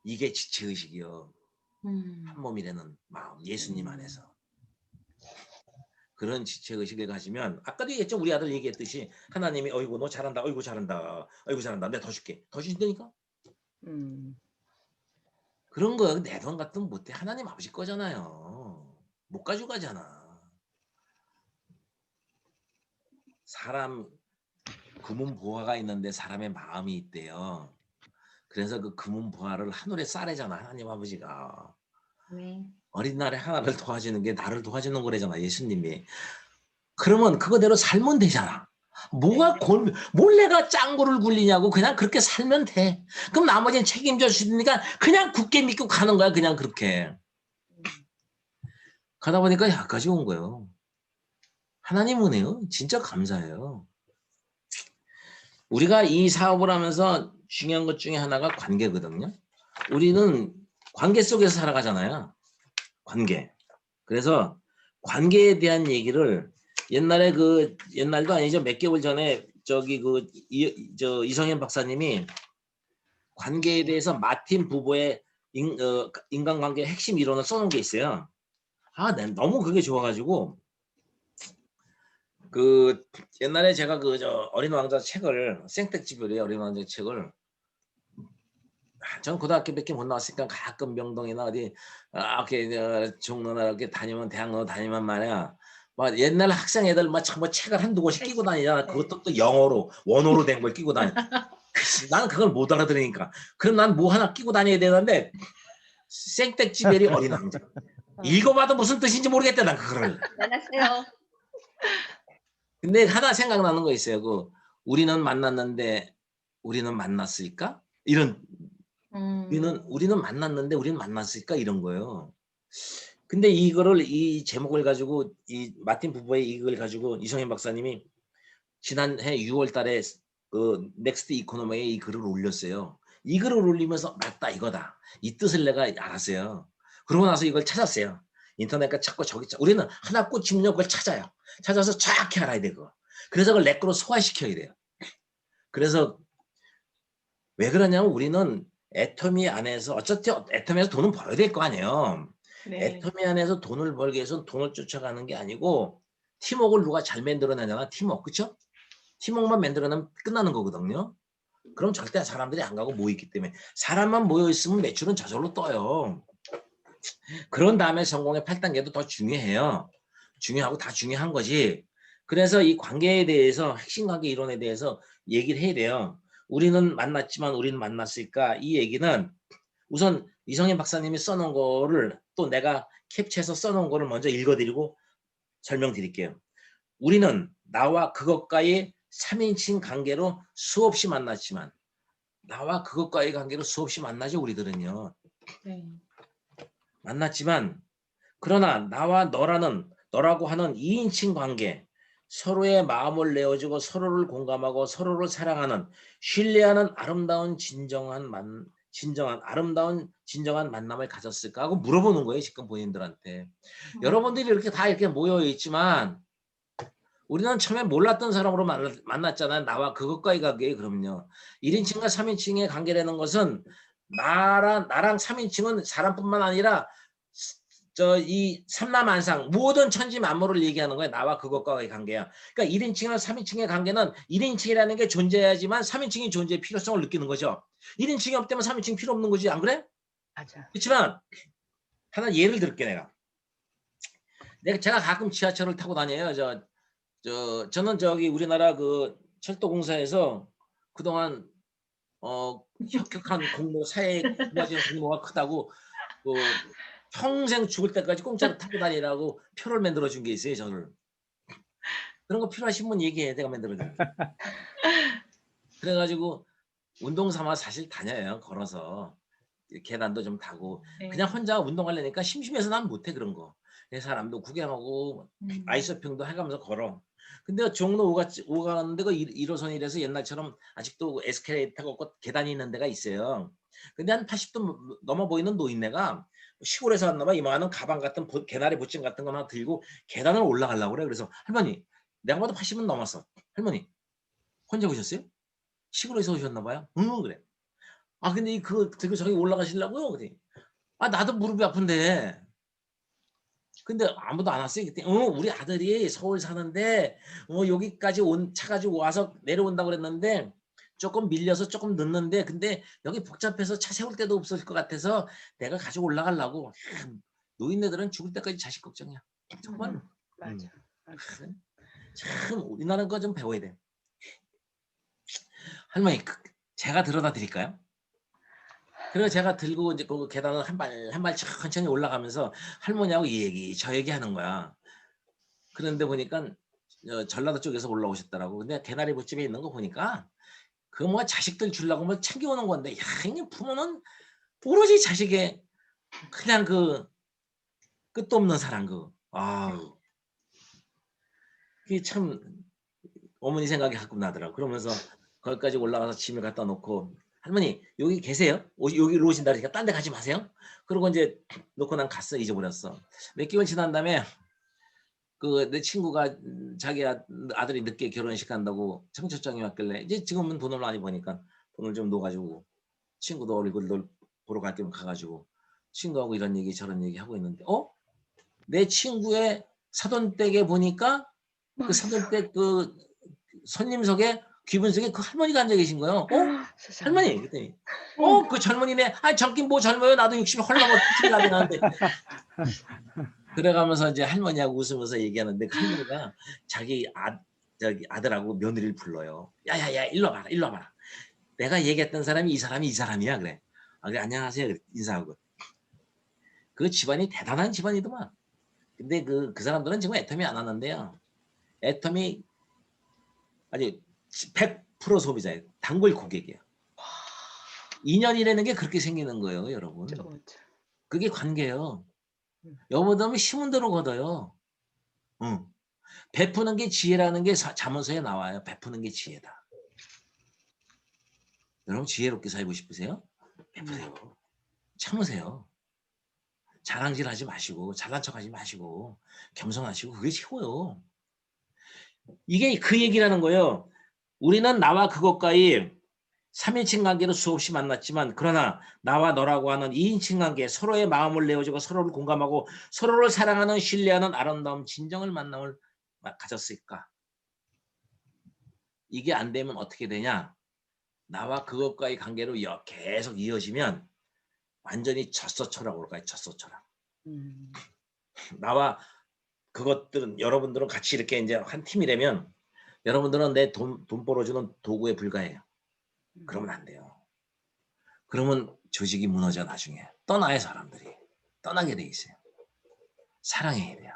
이게 지체의식이요. 한 몸이라는 마음. 예수님 안에서. 그런 지체의식을 가지면 아까도 얘기했죠. 우리 아들 얘기했듯이 하나님이 어이구 너 잘한다. 어이구 잘한다. 어이구 잘한다. 내가 더 줄게. 더 주신다니까. 그런 거 내 돈 같으면 못해. 하나님 아버지 거잖아요. 못 가져가잖아. 사람 금은보화가 있는데 사람의 마음이 있대요. 그래서 그 금은보화를 하늘에 쌀래잖아. 하나님 아버지가. 네. 어린 날에 하나를 도와주는 게 나를 도와주는 거래잖아. 예수님이. 그러면 그거대로 살면 되잖아. 뭐가 뭘 내가 짱구를 굴리냐고. 그냥 그렇게 살면 돼. 그럼 나머지는 책임져 주니까 그냥 굳게 믿고 가는 거야. 그냥 그렇게. 가다 보니까 여기까지 온 거예요. 하나님 은혜요. 진짜 감사해요. 우리가 이 사업을 하면서 중요한 것 중에 하나가 관계거든요. 우리는 관계 속에서 살아가잖아요. 관계. 그래서 관계에 대한 얘기를 옛날도 아니죠. 몇 개월 전에 이성현 박사님이 관계에 대해서 마틴 부보의 인간관계 핵심 이론을 써놓은 게 있어요. 아, 난 너무 그게 좋아가지고 그 옛날에 제가 어린 왕자 책을 생택지별이에요. 어린 왕자 책을 전 고등학교밖에 못 나왔으니까 가끔 명동이나 어디 이렇게 종로나 이렇게 다니면 대학로 다니면 말이야. 막 옛날 학생 애들 막 전부 책을 한두 권씩 끼고 다니잖아. 그것도 또 영어로 원어로 된 걸 끼고 다니. 나는 그걸 못 알아들으니까. 그럼 난 뭐 하나 끼고 다녀야 되는데 생택지별이 어린 왕자. 읽어봐도 무슨 뜻인지 모르겠다 난 그거를. 안녕하세요. 근데 하나 생각나는 거 있어요. 우리는 만났는데 우리는 만났을까? 이런 우리는 만났는데 우리는 만났을까? 이런 거예요. 근데 이 제목을 가지고 이 마틴 부보의 이걸 가지고 이성현 박사님이 지난해 6월 달에 그 넥스트 이코노미에 이 글을 올렸어요. 이 글을 올리면서 맞다 이거다. 이 뜻을 내가 알았어요. 그러고 나서 이걸 찾았어요. 인터넷과 찾고 우리는 하나 꽂히면 그걸 찾아요. 찾아서 정확히 알아야 되고. 그래서 그걸 내 거로 소화시켜야 돼요. 그래서 왜 그러냐면 우리는 애터미 안에서 어차피 애터미에서 돈은 벌어야 될 거 아니에요. 네. 애터미 안에서 돈을 벌기 위해서는 돈을 쫓아가는 게 아니고 팀워크를 누가 잘 만들어내잖아. 팀워크. 그렇죠? 팀워크만 만들어내면 끝나는 거거든요. 그럼 절대 사람들이 안 가고 모이기 때문에 사람만 모여있으면 매출은 저절로 떠요. 그런 다음에 성공의 8단계도 더 중요해요. 중요하고 다 중요한 거지. 그래서 이 관계에 대해서 핵심 관계 이론에 대해서 얘기를 해야 돼요. 우리는 만났지만 우리는 만났을까? 이 얘기는 우선 이성현 박사님이 써놓은 거를 또 내가 캡처해서 써놓은 거를 먼저 읽어드리고 설명드릴게요. 우리는 나와 그것과의 3인칭 관계로 수없이 만났지만 나와 그것과의 관계로 수없이 만나죠. 우리들은요. 네. 만났지만 그러나 나와 너라고 하는 2인칭 관계 서로의 마음을 내어주고 서로를 공감하고 서로를 사랑하는 신뢰하는 아름다운 진정한 만남을 가졌을까 하고 물어보는 거예요. 지금 본인들한테. 여러분들이 이렇게 다 이렇게 모여 있지만 우리는 처음에 몰랐던 사람으로 만났잖아요. 나와 그것과의 관계. 그럼요. 1인칭과 3인칭의 관계라는 것은 나랑 3인칭은 사람뿐만 아니라 이 삼라만상 모든 천지 만물을 얘기하는 거예요. 나와 그것과의 관계야. 그러니까 1인칭이나 3인칭의 관계는 1인칭이라는 게 존재해야지만 3인칭이 존재의 필요성을 느끼는 거죠. 1인칭이 없다면 3인칭 필요 없는 거지. 안 그래? 맞아. 그렇지만 하나 예를 들게 제가 가끔 지하철을 타고 다녀요. 저는 저기 우리나라 그 철도공사에서 그동안 혁혁한 공모 사회에 부과된 공모가 크다고 그 평생 죽을 때까지 공짜로 타고 다니라고 표를 만들어 준 게 있어요. 저를. 그런 거 필요하신 분 얘기해. 내가 만들어 준 게. 그래가지고 운동 삼아 사실 다녀요. 걸어서 계단도 좀 타고 네. 그냥 혼자 운동하려니까 심심해서 난 못해 그런 거. 내 사람도 구경하고 아이서핑도 해가면서 걸어. 근데 종로 오가는 데가 1호선이라서 옛날처럼 아직도 에스컬레이터가 없고 계단이 있는 데가 있어요. 근데 한 80도 넘어 보이는 노인네가 시골에서 왔나 봐. 이만한 가방 같은 개나리 보찜 같은 거 하나 들고 계단을 올라가려고 그래. 그래서 할머니 내가 봐도 80은 넘었어. 할머니 혼자 오셨어요? 시골에서 오셨나 봐요. 응 그래. 아 근데 그거 들고 저기 올라가시려고요? 그래. 아 나도 무릎이 아픈데. 근데 아무도 안 왔어요. 그때 우리 아들이 서울 사는데 여기까지 차 가지고 와서 내려온다고 그랬는데 조금 밀려서 조금 늦는데 근데 여기 복잡해서 차 세울 데도 없을 것 같아서 내가 가지고 올라가려고. 노인네들은 죽을 때까지 자식 걱정이야. 정말. 맞아. 맞아. 참 우리나라 거 좀 배워야 돼. 할머니 제가 들어다 드릴까요? 그래서 제가 들고 이제 그 계단을 한 발 천천히 올라가면서 할머니하고 이 얘기 저 얘기 하는 거야. 그런데 보니까 전라도 쪽에서 올라오셨더라고. 근데 개나리 보집에 있는 거 보니까 그 뭐 자식들 주려고 뭐 챙겨오는 건데 야 이게 부모는 오로지 자식의 그냥 그 끝도 없는 사랑 아우 그게 참 어머니 생각이 가끔 나더라고. 그러면서 거기까지 올라가서 짐을 갖다 놓고 할머니 여기 계세요? 여기로 오신다 그러니까 딴 데 가지 마세요. 그리고 이제 놓고 난 갔어. 잊어버렸어. 몇 개월 지난 다음에 그 내 친구가 자기 아들이 늦게 결혼식 한다고 청첩장이 왔길래 이제 지금은 돈을 많이 버니까 돈을 좀 넣어가지고 친구도 얼굴 보러 갈 겸 가가지고 친구하고 이런 얘기 저런 얘기 하고 있는데 내 친구의 사돈댁에 보니까 그 사돈댁 그 손님석에 귀분석에 그 할머니가 앉아 계신 거예요. 세상에. 할머니 그랬더니 그 젊은이네. 아 젊긴 뭐 젊어요. 나도 60이 헐렁 어떻게 나게 나는데. 그래가면서 이제 할머니하고 웃으면서 얘기하는데 그 할머니가 자기 저기 아들하고 며느리를 불러요. 야야야 일로 와봐라 일로 와봐라. 내가 얘기했던 사람이 이 사람이야 그래. 아 그래 안녕하세요 그래, 인사하고. 그 집안이 대단한 집안이더만. 근데 그 사람들은 지금 애텀이 안 하는데요. 애텀이 아니 100% 소비자예요. 단골 고객이에요. 인연이라는 게 그렇게 생기는 거예요, 여러분. 그게 관계예요. 여보다면 힘은 대로 걷어요. 베푸는 게 지혜라는 게 자문서에 나와요. 베푸는 게 지혜다. 여러분 지혜롭게 살고 싶으세요? 베푸세요. 참으세요. 자랑질하지 마시고 잘난 척하지 마시고 겸손하시고 그게 최고요. 이게 그 얘기라는 거예요. 우리는 나와 그것과의 3인칭 관계로 수없이 만났지만 그러나 나와 너라고 하는 2인칭 관계 서로의 마음을 내어주고 서로를 공감하고 서로를 사랑하는 신뢰하는 아름다운 진정을 만남을 가졌을까? 이게 안 되면 어떻게 되냐? 나와 그것과의 관계로 계속 이어지면 완전히 젖소초라고 그럴까요? 젖소초라. 나와 그것들은 여러분들은 같이 이렇게 이제 한 팀이라면 여러분들은 내 돈 벌어주는 도구에 불과해요. 그러면 안 돼요. 그러면 조직이 무너져 나중에 떠나요 사람들이. 떠나게 돼 있어요. 사랑해야 돼요.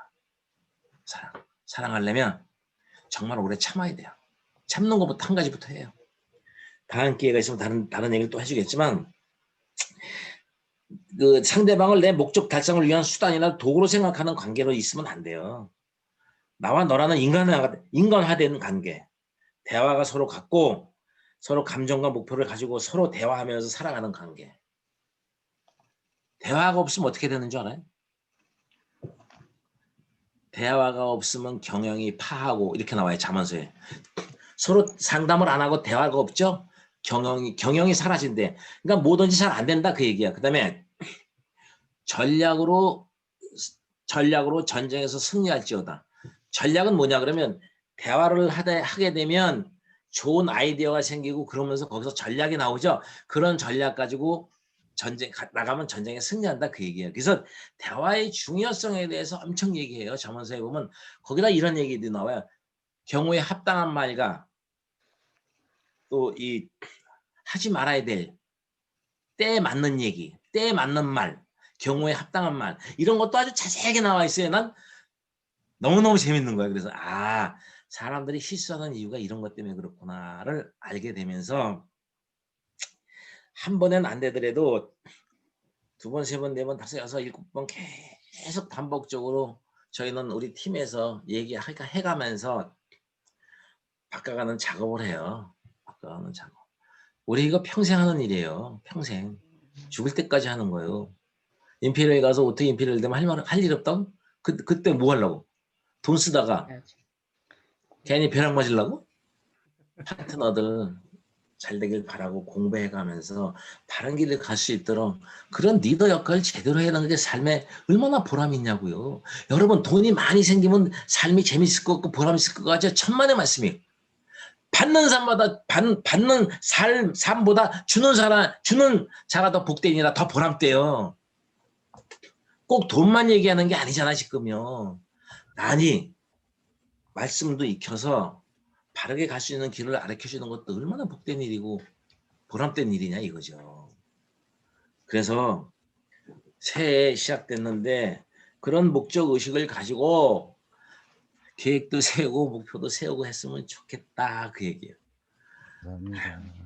사랑하려면 정말 오래 참아야 돼요. 참는 것부터 한 가지부터 해요. 다음 기회가 있으면 다른 얘기를 또 해주겠지만 그 상대방을 내 목적 달성을 위한 수단이나 도구로 생각하는 관계로 있으면 안 돼요. 나와 너라는 인간화된 관계. 대화가 서로 갖고 서로 감정과 목표를 가지고 서로 대화하면서 살아가는 관계. 대화가 없으면 어떻게 되는 줄 알아요? 대화가 없으면 경영이 파하고 이렇게 나와요. 자문서에. 서로 상담을 안 하고 대화가 없죠? 경영이 사라진대. 그러니까 뭐든지 잘 안 된다 그 얘기야. 그 다음에 전략으로 전쟁에서 승리할지어다. 전략은 뭐냐 그러면 대화를 하게 되면 좋은 아이디어가 생기고 그러면서 거기서 전략이 나오죠. 그런 전략 가지고 나가면 전쟁에 승리한다 그 얘기예요. 그래서 대화의 중요성에 대해서 엄청 얘기해요. 자문서에 보면 거기다 이런 얘기들이 나와요. 경우에 합당한 말과 또 이 하지 말아야 될 때에 맞는 얘기, 때에 맞는 말, 경우에 합당한 말 이런 것도 아주 자세하게 나와 있어요. 난 너무너무 재밌는 거예요. 그래서 사람들이 실수하는 이유가 이런 것 때문에 그렇구나를 알게 되면서 한 번엔 안 되더라도 두 번, 세 번, 네 번, 다섯, 여섯, 일곱 번 계속 반복적으로 저희는 우리 팀에서 해가면서 바꿔가는 작업을 해요. 바꿔가는 작업. 우리 이거 평생 하는 일이에요. 평생. 죽을 때까지 하는 거예요. 인피니어에 가서 어떻게 인피니어 되면 할 일 없다고? 그때 뭐 하려고? 돈 쓰다가 괜히 벼락 맞으려고? 파트너들 잘 되길 바라고 공부해가면서 바른 길을 갈 수 있도록 그런 리더 역할을 제대로 해야 하는 게 삶에 얼마나 보람이 있냐고요. 여러분 돈이 많이 생기면 삶이 재밌을 것 같고 보람 있을 것 같죠. 천만의 말씀이. 받는 삶보다 주는 자가 더 복되니라 더 보람돼요. 꼭 돈만 얘기하는 게 아니잖아 지금요. 아니 말씀도 익혀서 바르게 갈 수 있는 길을 가르쳐주는 것도 얼마나 복된 일이고 보람된 일이냐 이거죠. 그래서 새해 시작됐는데 그런 목적의식을 가지고 계획도 세우고 목표도 세우고 했으면 좋겠다 그 얘기예요. 감사합니다.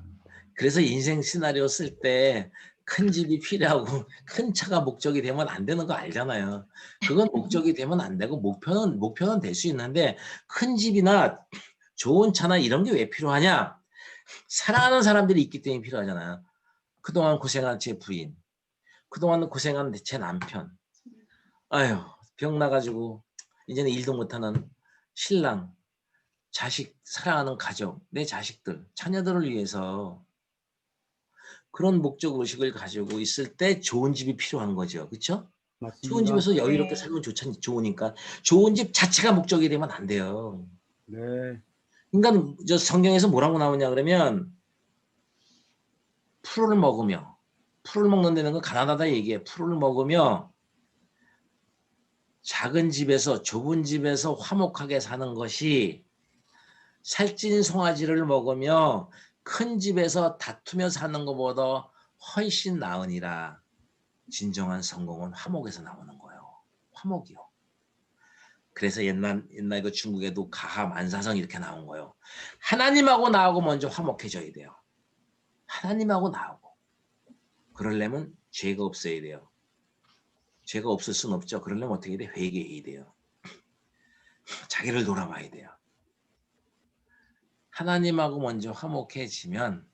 그래서 인생 시나리오 쓸 때 큰 집이 필요하고 큰 차가 목적이 되면 안 되는 거 알잖아요. 그건 목적이 되면 안 되고 목표는 될 수 있는데 큰 집이나 좋은 차나 이런 게 왜 필요하냐? 사랑하는 사람들이 있기 때문에 필요하잖아요. 그동안 고생한 제 부인, 그동안 고생한 제 남편, 아유 병 나가지고 이제는 일도 못하는 신랑, 자식, 사랑하는 가족, 내 자식들, 자녀들을 위해서 그런 목적 의식을 가지고 있을 때 좋은 집이 필요한 거죠. 그렇죠? 좋은 맞습니다. 집에서 여유롭게 네. 살면 좋으니까 좋은 집 자체가 목적이 되면 안 돼요. 네. 그러니까 저 성경에서 뭐라고 나오냐 그러면 풀을 먹는 데는 건 가난하다 얘기해. 풀을 먹으며 작은 집에서 좁은 집에서 화목하게 사는 것이 살찐 송아지를 먹으며 큰 집에서 다투며 사는 것보다 훨씬 나으니라. 진정한 성공은 화목에서 나오는 거예요. 화목이요. 그래서 옛날 그 중국에도 가하 만사성 이렇게 나온 거예요. 하나님하고 나하고 먼저 화목해져야 돼요. 하나님하고 나하고. 그러려면 죄가 없어야 돼요. 죄가 없을 순 없죠. 그러려면 어떻게 돼? 회개해야 돼요. 자기를 돌아봐야 돼요. 하나님하고 먼저 화목해지면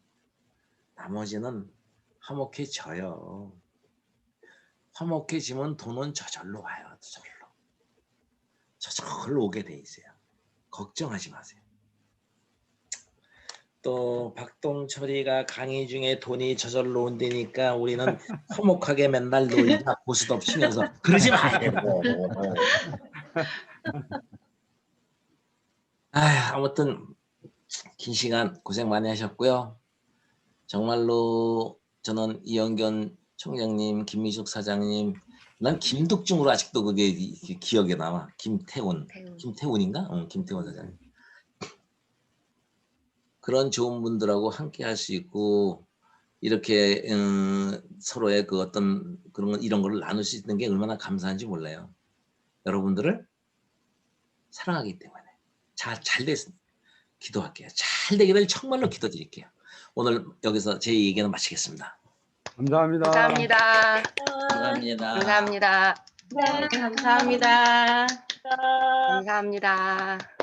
나머지는 화목해져요. 화목해지면 돈은 저절로 와요. 저절로 오게 돼 있어요. 걱정하지 마세요. 또 박동철이가 강의 중에 돈이 저절로 온다니까 우리는 화목하게 맨날 놀자 보스톱 치면서 그러지 말고. 아무튼 긴 시간 고생 많이 하셨고요. 정말로 저는 이영견 총장님, 김미숙 사장님, 난 김득중으로 아직도 그게 기억에 남아. 김태훈인가? 김태훈 사장님. 그런 좋은 분들하고 함께 할 수 있고 이렇게 서로의 그 어떤 이런 거를 나눌 수 있는 게 얼마나 감사한지 몰라요. 여러분들을 사랑하기 때문에. 잘 기도할게요. 잘 되기를 정말로 기도드릴게요. 오늘 여기서 제 얘기는 마치겠습니다. 감사합니다. 감사합니다. 감사합니다. 감사합니다. 감사합니다. 감사합니다.